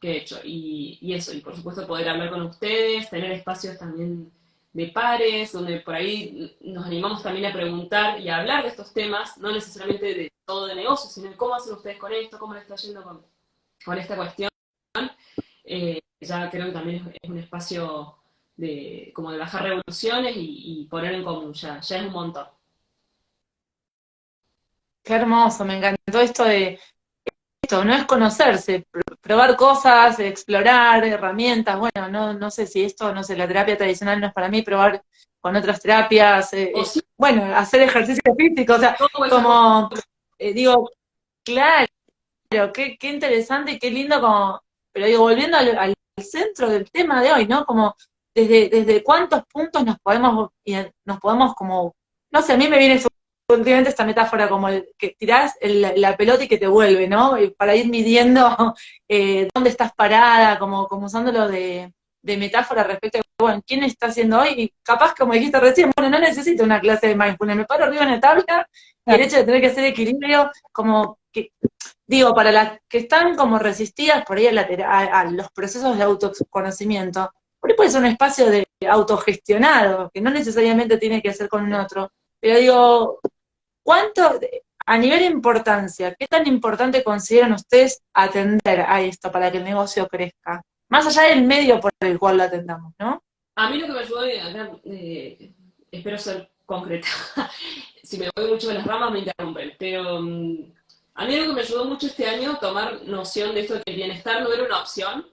he hecho. Y eso, y por supuesto poder hablar con ustedes, tener espacios también de pares, donde por ahí nos animamos también a preguntar y a hablar de estos temas, no necesariamente de todo de negocio, sino de cómo hacen ustedes con esto, cómo les está yendo con esta cuestión, ya creo que también es un espacio de, como de bajar revoluciones y poner en común, ya es un montón. Qué hermoso, me encantó esto de esto, no es conocerse, probar cosas, explorar herramientas, bueno, no sé si esto, no sé, la terapia tradicional no es para mí, probar con otras terapias, O sí, bueno, hacer ejercicio físico, o sea, todo esa cuestión. como, digo, claro, qué interesante y qué lindo como, pero digo, volviendo al centro del tema de hoy, ¿no? Como desde cuántos puntos nos podemos como, no sé, a mí me viene últimamente esta metáfora como el que tirás la pelota y que te vuelve, ¿no? Y para ir midiendo dónde estás parada, como usándolo de metáfora respecto a, bueno, ¿quién está haciendo hoy? Y capaz, como dijiste recién, bueno, no necesito una clase de mindfulness, me paro arriba en la tabla y el hecho de tener que hacer equilibrio, como que, digo, para las que están como resistidas por ahí a los procesos de autoconocimiento, por ahí puede ser un espacio de autogestionado, que no necesariamente tiene que ser con un otro. Pero digo, ¿cuánto, a nivel de importancia, qué tan importante consideran ustedes atender a esto para que el negocio crezca? Más allá del medio por el cual lo atendamos, ¿no? A mí lo que me ayudó, acá, espero ser concreta, si me voy mucho de las ramas me interrumpen, pero a mí lo que me ayudó mucho este año tomar noción de esto de que el bienestar no era una opción,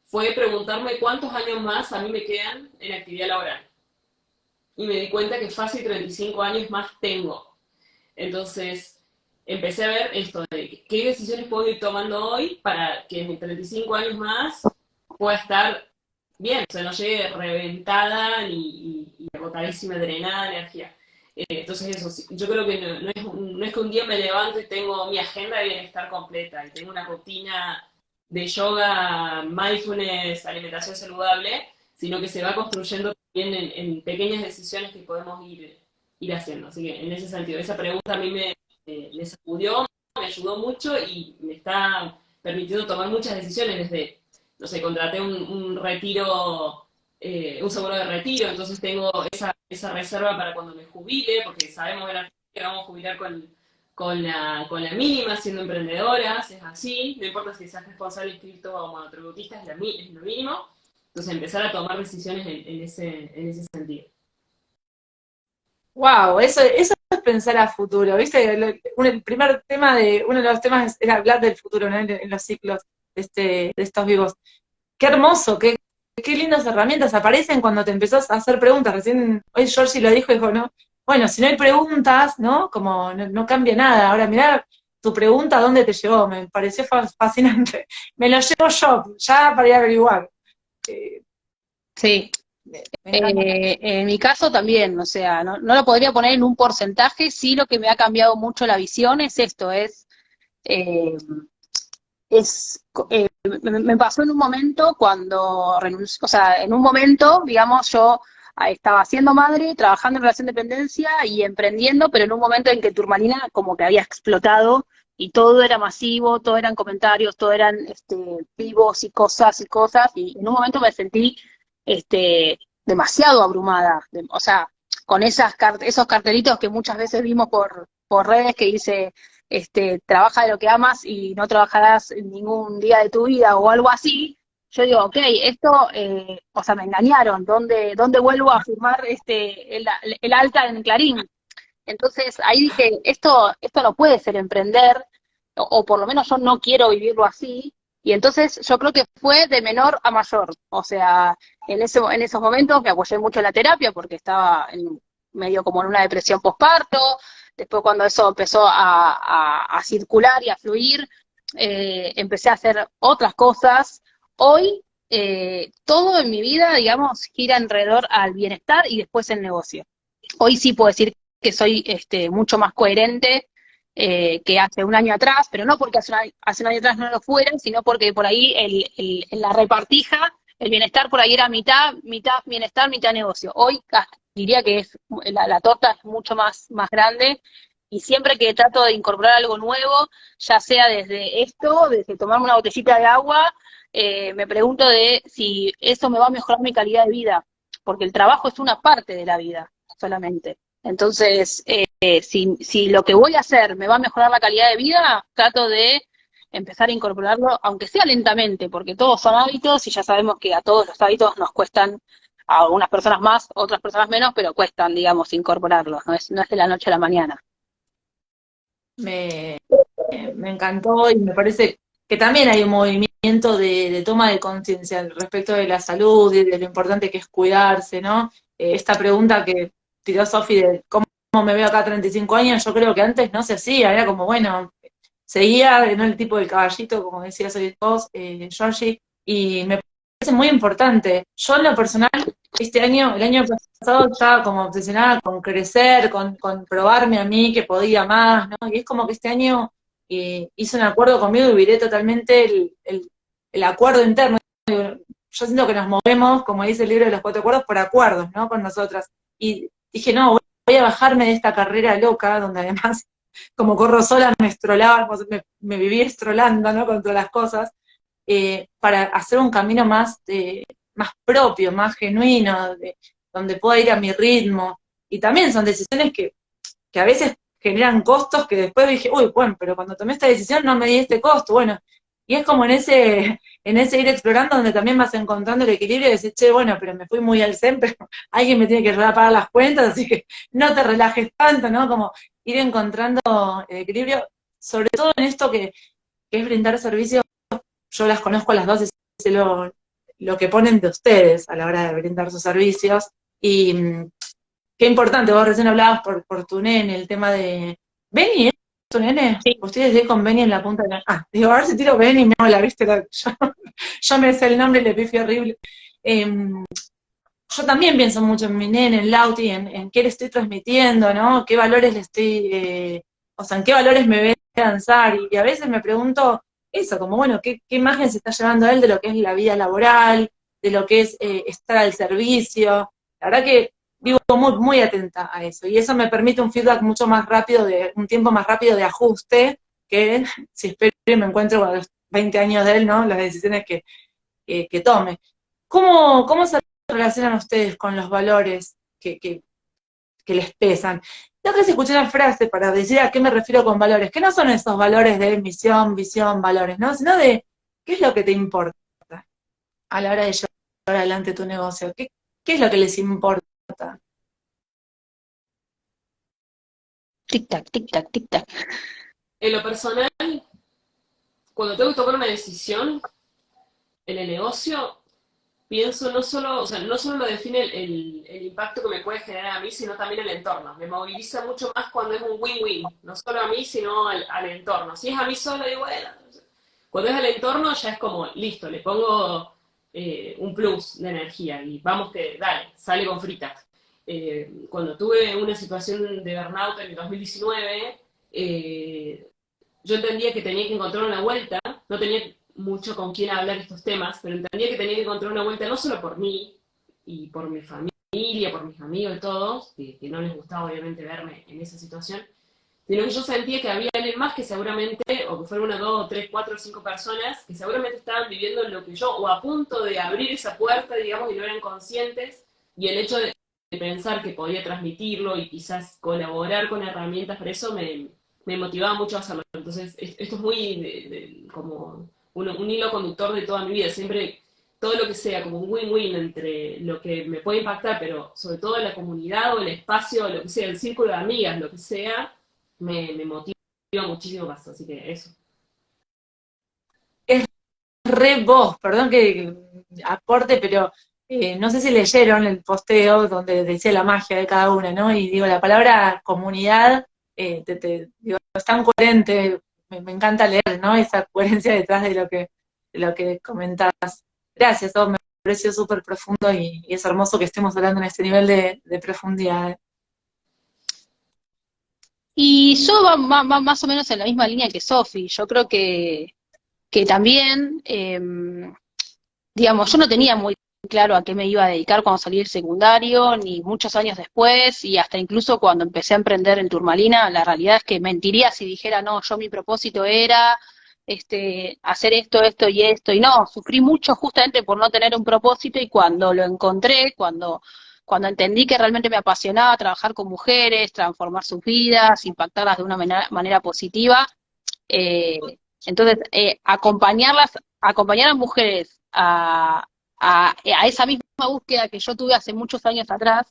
fue preguntarme cuántos años más a mí me quedan en actividad laboral. Y me di cuenta que fácil 35 años más tengo. Entonces, empecé a ver esto de qué decisiones puedo ir tomando hoy para que en mis 35 años más pueda estar bien, o sea, no llegue reventada y agotadísima, drenada de energía. Entonces eso, yo creo que no es que un día me levante y tengo mi agenda de bienestar completa y tengo una rutina de yoga, mindfulness, alimentación saludable, sino que se va construyendo también en pequeñas decisiones que podemos ir haciendo. Así que en ese sentido, esa pregunta a mí me sacudió, me ayudó mucho y me está permitiendo tomar muchas decisiones desde, no sé, contraté un retiro, un seguro de retiro, entonces tengo esa reserva para cuando me jubile, porque sabemos que vamos a jubilar con la mínima, siendo emprendedoras, es así, no importa si seas responsable inscrito o monotributista, es lo mínimo. Entonces empezar a tomar decisiones en ese sentido. Wow, eso es pensar a futuro, ¿viste? El primer tema uno de los temas era hablar del futuro, ¿no? En los ciclos de estos vivos. Qué hermoso, qué lindas herramientas aparecen cuando te empezás a hacer preguntas. Recién hoy Georgie lo dijo, ¿no? Bueno, si no hay preguntas, ¿no? Como no cambia nada. Ahora, mirá tu pregunta, ¿dónde te llevó? Me pareció fascinante. Me lo llevo yo, ya para ir a averiguar. Eh, Sí. me encanta. En mi caso también, o sea, no lo podría poner en un porcentaje, sí lo que me ha cambiado mucho la visión es esto, eh, me pasó en un momento cuando renuncié, o sea, en un momento, digamos, yo estaba siendo madre, trabajando en relación de dependencia y emprendiendo, pero en un momento en que Turmalina como que había explotado y todo era masivo, todo eran comentarios, todo eran vivos y cosas, y en un momento me sentí demasiado abrumada, o sea, con esos cartelitos que muchas veces vimos por redes que dice trabaja de lo que amas y no trabajarás ningún día de tu vida o algo así. Yo digo, ok, esto, o sea, me engañaron, ¿dónde vuelvo a firmar el alta en Clarín? Entonces ahí dije, esto no puede ser emprender, o por lo menos yo no quiero vivirlo así, y entonces yo creo que fue de menor a mayor, o sea, en esos momentos me apoyé mucho en la terapia porque estaba medio como en una depresión postparto, después cuando eso empezó a circular y a fluir, empecé a hacer otras cosas. Hoy todo en mi vida, digamos, gira alrededor al bienestar y después el negocio. Hoy sí puedo decir que soy mucho más coherente que hace un año atrás, pero no porque hace un año atrás no lo fuera, sino porque por ahí en la repartija, el bienestar por ahí era mitad bienestar, mitad negocio. Hoy diría que la torta es mucho más grande y siempre que trato de incorporar algo nuevo, ya sea desde tomarme una botellita de agua, me pregunto de si eso me va a mejorar mi calidad de vida, porque el trabajo es una parte de la vida solamente. Entonces, si lo que voy a hacer me va a mejorar la calidad de vida, trato de empezar a incorporarlo, aunque sea lentamente, porque todos son hábitos y ya sabemos que a todos los hábitos nos cuestan, a algunas personas más, otras personas menos, pero cuestan, digamos, incorporarlos, no es de la noche a la mañana. Me, me encantó y me parece que también hay un movimiento de toma de conciencia respecto de la salud y de lo importante que es cuidarse, ¿no? Esta pregunta que tiró Sofi de cómo me veo acá a 35 años, yo creo que antes no se hacía, era como, bueno, seguía, ¿no? El tipo del caballito, como decías hoy vos, Georgie, y me parece muy importante. Yo en lo personal, el año pasado estaba como obsesionada con crecer, con probarme a mí que podía más, ¿no? Y es como que este año hice un acuerdo conmigo y viré totalmente el acuerdo interno. Yo siento que nos movemos, como dice el libro de los cuatro acuerdos, por acuerdos, ¿no? Con nosotras. Y dije, no, voy a bajarme de esta carrera loca, donde además, como corro sola, me estrolaba, me vivía estrolando, ¿no? Con todas las cosas, para hacer un camino más propio, más genuino, donde pueda ir a mi ritmo. Y también son decisiones que a veces generan costos que después dije, uy, bueno, pero cuando tomé esta decisión no me di este costo, bueno, y es como en ese ir explorando donde también vas encontrando el equilibrio y decir, che, bueno, pero me fui muy al zen, pero alguien me tiene que ayudar a pagar las cuentas, así que no te relajes tanto, ¿no? Como ir encontrando el equilibrio, sobre todo en esto que es brindar servicios. Yo las conozco a las dos y sé lo que ponen de ustedes a la hora de brindar sus servicios, y qué importante, vos recién hablabas por tu nene, el tema de... ¿Benny es tu nene? Sí. Ustedes de con Benny en la punta de la... Ah, digo, a ver si tiro Benny, me la viste, yo me sé el nombre y le pifio horrible. Yo también pienso mucho en mi nene, en Lauti, en qué le estoy transmitiendo, ¿no? ¿Qué valores le estoy... o sea, en qué valores me voy a lanzar? Y a veces me pregunto eso, como, bueno, ¿qué imagen se está llevando él de lo que es la vida laboral, de lo que es estar al servicio? La verdad que vivo muy, muy atenta a eso, y eso me permite un feedback mucho más rápido, un tiempo más rápido de ajuste, que si espero y me encuentro a los 20 años de él, ¿no? Las decisiones que tome. ¿Cómo se relacionan ustedes con los valores que les pesan? Tengo que escuchar una frase para decir a qué me refiero con valores, que no son esos valores de misión, visión, valores, ¿no? Sino de qué es lo que te importa a la hora de llevar adelante tu negocio, qué es lo que les importa. Tic-tac, tic-tac, tic-tac. En lo personal, cuando tengo que tomar una decisión en el negocio, pienso no solo, o sea, no solo lo define el impacto que me puede generar a mí, sino también el entorno. Me moviliza mucho más cuando es un win-win, no solo a mí, sino al entorno. Si es a mí solo, digo, bueno, cuando es al entorno ya es como, listo, le pongo un plus de energía y vamos que, dale, sale con fritas. Cuando tuve una situación de burnout en el 2019, yo entendía que tenía que encontrar una vuelta, no tenía mucho con quién hablar estos temas, pero entendía que tenía que encontrar una vuelta no solo por mí y por mi familia, por mis amigos y todos, que no les gustaba obviamente verme en esa situación, sino que yo sentía que había alguien más que seguramente, o que fueron una, dos, tres, cuatro, cinco personas, que seguramente estaban viviendo lo que yo, o a punto de abrir esa puerta, digamos, y no eran conscientes, y el hecho de pensar que podía transmitirlo y quizás colaborar con herramientas para eso me motivaba mucho a hacerlo. Entonces, esto es muy como un hilo conductor de toda mi vida. Siempre, todo lo que sea como un win-win entre lo que me puede impactar, pero sobre todo la comunidad o el espacio, lo que sea, el círculo de amigas, lo que sea, me motiva muchísimo más. Así que eso. Es re vos, perdón que aporte, pero no sé si leyeron el posteo donde decía la magia de cada una, ¿no? Y digo, la palabra comunidad, digo, es tan coherente, me encanta leer, ¿no? Esa coherencia detrás de lo que comentás. Gracias, me pareció súper profundo y es hermoso que estemos hablando en este nivel de profundidad. Y yo va más o menos en la misma línea que Sofi. Yo creo que también, digamos, yo no tenía muy claro a qué me iba a dedicar cuando salí del secundario, ni muchos años después, y hasta incluso cuando empecé a emprender en Turmalina, la realidad es que mentiría si dijera, no, yo mi propósito era hacer esto, esto y esto, y no, sufrí mucho justamente por no tener un propósito, y cuando lo encontré, cuando entendí que realmente me apasionaba trabajar con mujeres, transformar sus vidas, impactarlas de una manera positiva, Entonces, acompañar a mujeres a esa misma búsqueda que yo tuve hace muchos años atrás,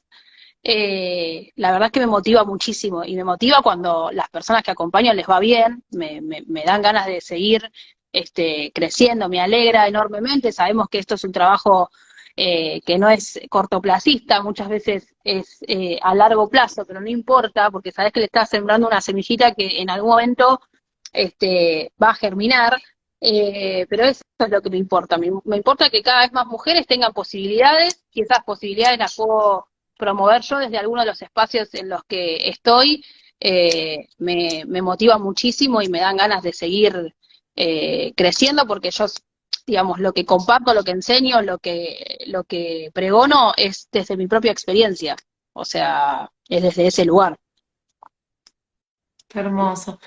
la verdad es que me motiva muchísimo, y me motiva cuando las personas que acompaño les va bien, me dan ganas de seguir creciendo, me alegra enormemente. Sabemos que esto es un trabajo que no es cortoplacista, muchas veces es a largo plazo, pero no importa, porque sabes que le estás sembrando una semillita que en algún momento va a germinar. Pero eso es lo que me importa. Me importa que cada vez más mujeres tengan posibilidades, y esas posibilidades las puedo promover yo desde algunos de los espacios en los que estoy. Me motiva muchísimo y me dan ganas de seguir creciendo, porque yo, digamos, lo que comparto, lo que enseño, lo que pregono es desde mi propia experiencia, o sea, es desde ese lugar. Qué hermoso.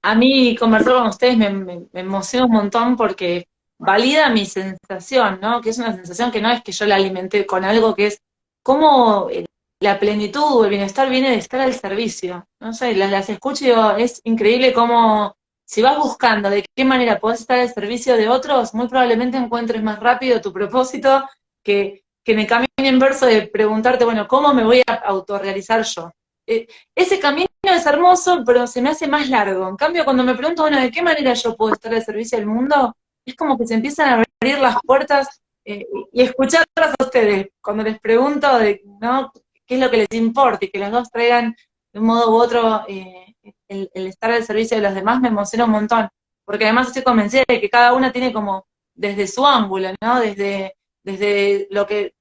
A mí conversar con ustedes me emociona un montón porque valida mi sensación, ¿no? Que es una sensación que no es que yo la alimenté con algo, que es cómo la plenitud o el bienestar viene de estar al servicio. No sé, las escucho y digo, es increíble cómo si vas buscando de qué manera podés estar al servicio de otros, muy probablemente encuentres más rápido tu propósito que en el camino inverso de preguntarte, bueno, ¿cómo me voy a autorrealizar yo? Ese camino es hermoso, pero se me hace más largo. En cambio, cuando me pregunto, bueno, ¿de qué manera yo puedo estar al servicio del mundo? Es como que se empiezan a abrir las puertas y escucharlas a ustedes. Cuando les pregunto, ¿no? ¿Qué es lo que les importa? Y que las dos traigan de un modo u otro el estar al servicio de los demás, me emociona un montón. Porque además estoy convencida de que cada una tiene como desde su ángulo, ¿no? Desde lo que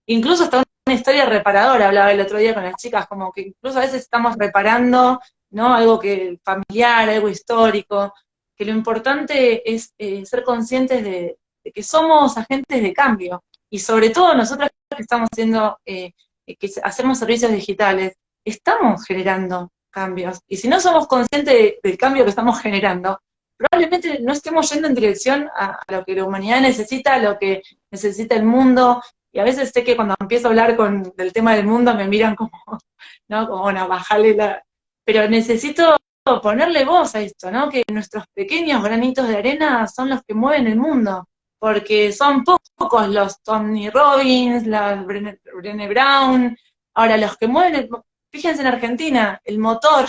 incluso hasta una historia reparadora, hablaba el otro día con las chicas, como que incluso a veces estamos reparando, ¿no? Algo que familiar, algo histórico, que lo importante es ser conscientes de que somos agentes de cambio, y sobre todo nosotros que estamos haciendo, que hacemos servicios digitales, estamos generando cambios, y si no somos conscientes del cambio que estamos generando, probablemente no estemos yendo en dirección a lo que la humanidad necesita, a lo que necesita el mundo. Y a veces sé que cuando empiezo a hablar del tema del mundo me miran como, ¿no? Como, bueno, bajale la... Pero necesito ponerle voz a esto, ¿no? Que nuestros pequeños granitos de arena son los que mueven el mundo, porque son pocos los Tony Robbins, la Brené Brown. Ahora, los que mueven, fíjense en Argentina, el motor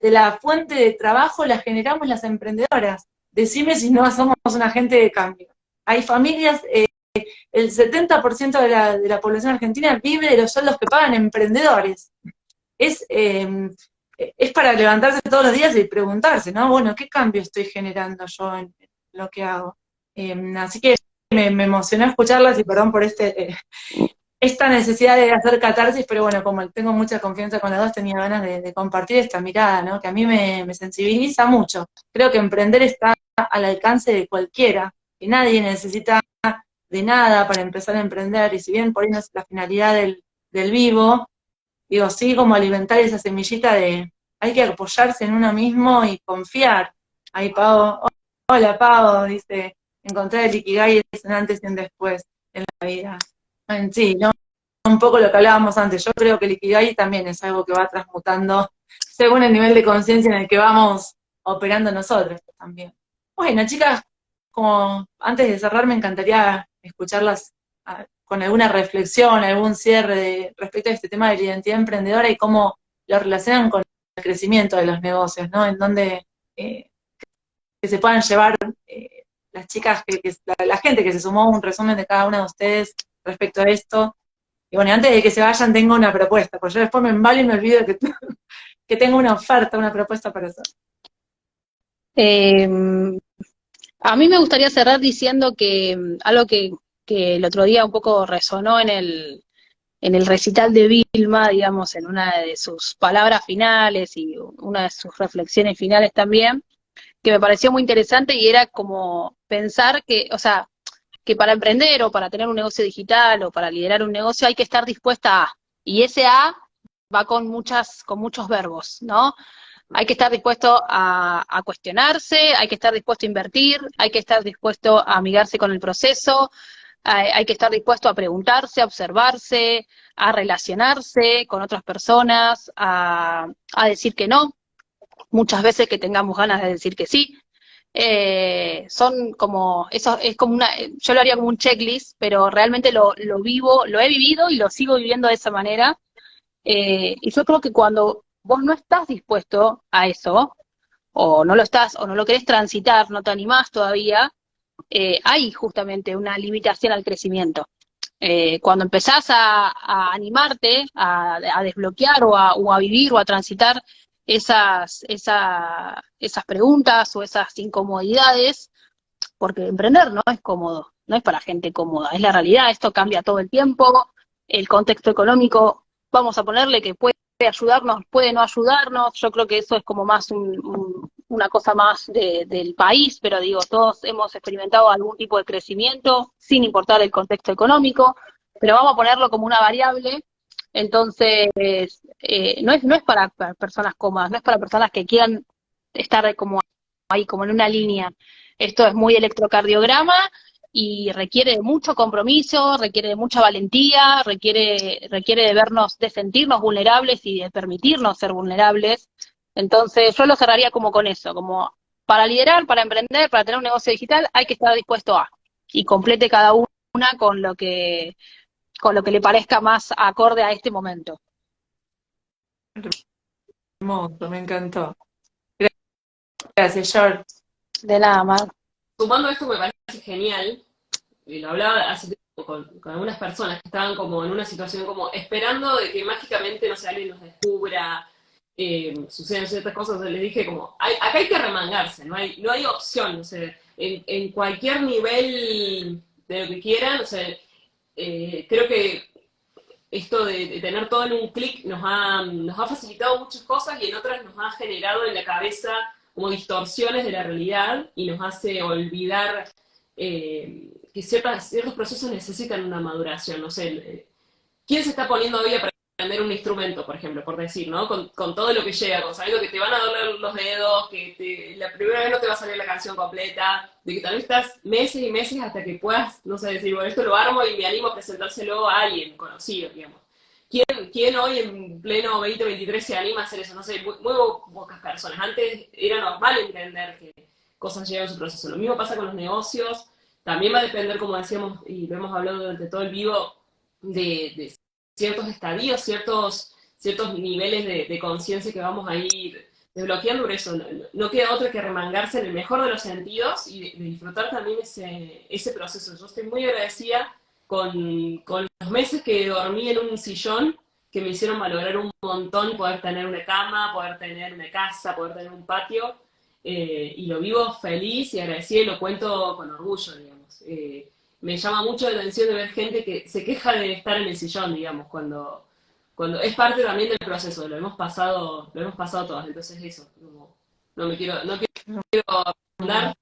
de la fuente de trabajo la generamos las emprendedoras. Decime si no somos un agente de cambio. Hay familias... el 70% de la población argentina vive de los sueldos que pagan emprendedores. Es para levantarse todos los días y preguntarse, ¿no? Bueno, ¿qué cambio estoy generando yo en lo que hago? Así que me emocionó escucharlas y perdón por esta necesidad de hacer catarsis, pero bueno, como tengo mucha confianza con las dos, tenía ganas de compartir esta mirada, ¿no? Que a mí me sensibiliza mucho. Creo que emprender está al alcance de cualquiera, que nadie necesita de nada para empezar a emprender, y si bien por ahí no es la finalidad del vivo, digo, sí, como alimentar esa semillita de hay que apoyarse en uno mismo y confiar. Ahí Pau, hola Pau, dice, encontrar el Ikigai es un antes y un después en la vida. En sí, ¿no? Un poco lo que hablábamos antes, yo creo que el Ikigai también es algo que va transmutando según el nivel de conciencia en el que vamos operando nosotros también. Bueno, chicas, como antes de cerrar me encantaría escucharlas con alguna reflexión, algún cierre respecto a este tema de la identidad emprendedora y cómo lo relacionan con el crecimiento de los negocios, ¿no? En donde que se puedan llevar las chicas, la gente que se sumó, un resumen de cada una de ustedes respecto a esto. Y bueno, antes de que se vayan tengo una propuesta, porque yo después me embalo y me olvido que tengo una oferta, una propuesta para hacer. A mí me gustaría cerrar diciendo que algo que el otro día un poco resonó en el recital de Vilma, digamos, en una de sus palabras finales y una de sus reflexiones finales también, que me pareció muy interesante, y era como pensar que, o sea, que para emprender o para tener un negocio digital o para liderar un negocio hay que estar dispuesta a, y ese A va con muchos verbos, ¿no? Hay que estar dispuesto a cuestionarse, hay que estar dispuesto a invertir, hay que estar dispuesto a amigarse con el proceso, hay que estar dispuesto a preguntarse, a observarse, a relacionarse con otras personas, a decir que no, muchas veces que tengamos ganas de decir que sí. son como, eso es como yo lo haría como un checklist, pero realmente lo vivo, lo he vivido y lo sigo viviendo de esa manera. Y yo creo que cuando vos no estás dispuesto a eso, o no lo estás, o no lo querés transitar, no te animás todavía, hay justamente una limitación al crecimiento. Cuando empezás a animarte, a desbloquear o a vivir o a transitar esas preguntas o esas incomodidades, porque emprender no es cómodo, no es para gente cómoda, es la realidad, esto cambia todo el tiempo, el contexto económico, vamos a ponerle que puede ayudarnos, puede no ayudarnos, yo creo que eso es como más una cosa más del país, pero digo, todos hemos experimentado algún tipo de crecimiento, sin importar el contexto económico, pero vamos a ponerlo como una variable, entonces no es para personas cómodas, no es para personas que quieran estar como ahí, como en una línea. Esto es muy electrocardiograma y requiere de mucho compromiso, requiere de mucha valentía, requiere de vernos, de sentirnos vulnerables y de permitirnos ser vulnerables. Entonces yo lo cerraría como con eso, como para liderar, para emprender, para tener un negocio digital, hay que estar dispuesto a, y complete cada una con lo que le parezca más acorde a este momento. Hermoso, me encantó. Gracias, George. De nada más. Sumando esto me parece genial, y lo hablaba hace tiempo con algunas personas que estaban como en una situación como esperando de que mágicamente, no sé, alguien los descubra, suceden ciertas cosas, les dije como, acá hay que remangarse, no hay opción, no sé, en cualquier nivel de lo que quieran, o sea, creo que esto de tener todo en un clic nos ha facilitado muchas cosas y en otras nos ha generado en la cabeza como distorsiones de la realidad y nos hace olvidar que ciertos procesos necesitan una maduración. No sé, ¿quién se está poniendo hoy a aprender un instrumento, por ejemplo, por decir, ¿no? Con todo lo que llega, con sabiendo que te van a doler los dedos, que la primera vez no te va a salir la canción completa, de que tal vez estás meses y meses hasta que puedas, no sé, decir, bueno, esto lo armo y me animo a presentárselo a alguien conocido, digamos. ¿Quién hoy en pleno 2023 se anima a hacer eso? No sé, muy pocas personas. Antes era normal entender que cosas llevan su proceso. Lo mismo pasa con los negocios. También va a depender, como decíamos, y lo hemos hablado durante todo el vivo, de ciertos estadios, ciertos niveles de conciencia que vamos a ir desbloqueando. Por eso no queda otra que remangarse en el mejor de los sentidos y de disfrutar también ese proceso. Yo estoy muy agradecida con los meses que dormí en un sillón, que me hicieron valorar un montón poder tener una cama, poder tener una casa, poder tener un patio, y lo vivo feliz y agradecida y lo cuento con orgullo, digamos. Me llama mucho la atención de ver gente que se queja de estar en el sillón, digamos, cuando es parte también del proceso, lo hemos pasado todas, entonces eso, no quiero andar.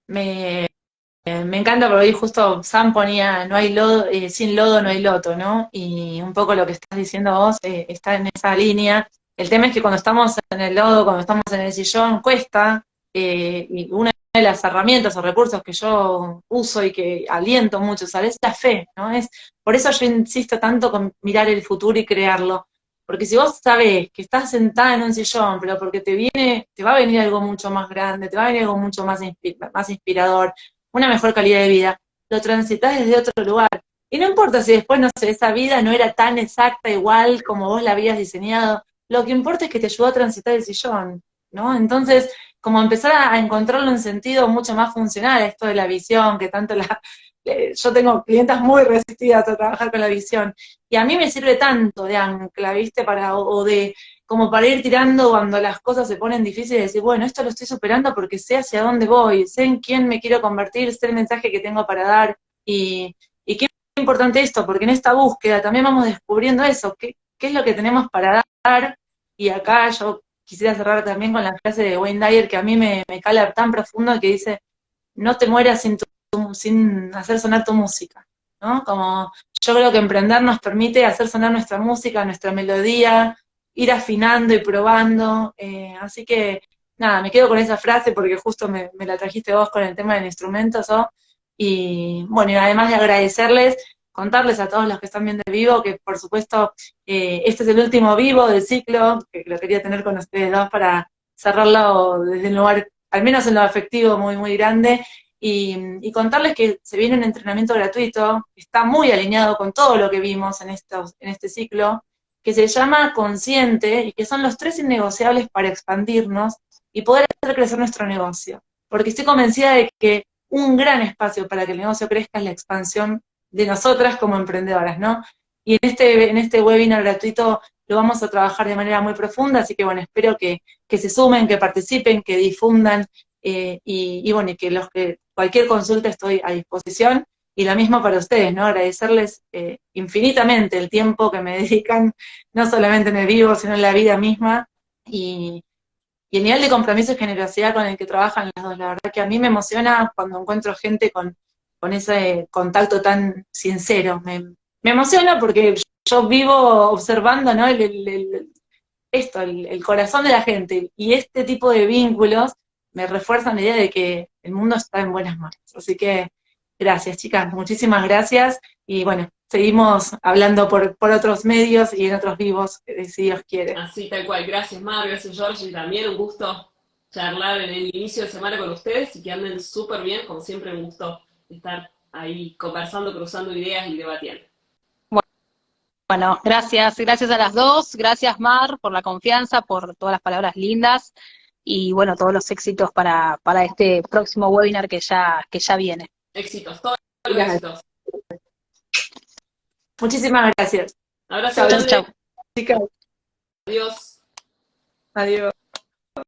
Me encanta porque hoy justo Sam ponía, no hay lodo, sin lodo no hay loto, ¿no? Y un poco lo que estás diciendo vos está en esa línea. El tema es que cuando estamos en el lodo, cuando estamos en el sillón, cuesta, y una de las herramientas o recursos que yo uso y que aliento mucho, ¿sabes? Es la fe, ¿no? Por eso yo insisto tanto con mirar el futuro y crearlo. Porque si vos sabés que estás sentada en un sillón, pero porque te va a venir algo mucho más grande, te va a venir algo mucho más inspirador, una mejor calidad de vida, lo transitas desde otro lugar. Y no importa si después, no sé, esa vida no era tan exacta, igual como vos la habías diseñado, lo que importa es que te ayudó a transitar el sillón, ¿no? Entonces, como empezar a encontrarle un sentido mucho más funcional a esto de la visión, que tanto yo tengo clientas muy resistidas a trabajar con la visión, y a mí me sirve tanto de ancla, ¿viste? Como para ir tirando cuando las cosas se ponen difíciles, decir, bueno, esto lo estoy superando porque sé hacia dónde voy, sé en quién me quiero convertir, sé el mensaje que tengo para dar, y qué importante esto, porque en esta búsqueda también vamos descubriendo eso, qué es lo que tenemos para dar, y acá yo quisiera cerrar también con la frase de Wayne Dyer, que a mí me cala tan profundo, que dice, no te mueras sin hacer sonar tu música, ¿no? Como yo creo que emprender nos permite hacer sonar nuestra música, nuestra melodía, ir afinando y probando, así que nada, me quedo con esa frase porque justo me la trajiste vos con el tema del instrumento, ¿so? Y bueno, y además de agradecerles, contarles a todos los que están viendo el vivo que por supuesto este es el último vivo del ciclo, que lo quería tener con ustedes dos para cerrarlo desde un lugar, al menos en lo afectivo, muy, muy grande, y contarles que se viene un entrenamiento gratuito, que está muy alineado con todo lo que vimos en este ciclo, que se llama Consciente, y que son los 3 innegociables para expandirnos y poder hacer crecer nuestro negocio. Porque estoy convencida de que un gran espacio para que el negocio crezca es la expansión de nosotras como emprendedoras, ¿no? Y en este webinar gratuito lo vamos a trabajar de manera muy profunda, así que bueno, espero que se sumen, que participen, que difundan, y bueno, y que cualquier consulta estoy a disposición, y lo mismo para ustedes, ¿no? Agradecerles infinitamente el tiempo que me dedican, no solamente en el vivo, sino en la vida misma, y el nivel de compromiso y generosidad con el que trabajan las dos. La verdad que a mí me emociona cuando encuentro gente con ese contacto tan sincero. Me emociona porque yo vivo observando, ¿no? El corazón de la gente, y este tipo de vínculos me refuerzan la idea de que el mundo está en buenas manos. Así que gracias, chicas, muchísimas gracias, y bueno, seguimos hablando por otros medios y en otros vivos, si Dios quiere. Así, tal cual. Gracias, Mar, gracias, George, y también un gusto charlar en el inicio de semana con ustedes y que anden súper bien. Como siempre, un gusto estar ahí conversando, cruzando ideas y debatiendo. Bueno, gracias a las dos, gracias Mar por la confianza, por todas las palabras lindas y bueno, todos los éxitos para este próximo webinar que ya viene. Éxitos, todos los éxitos. Muchísimas gracias. Abrazo Chau, grande. chau. Chicas, Adiós. adiós.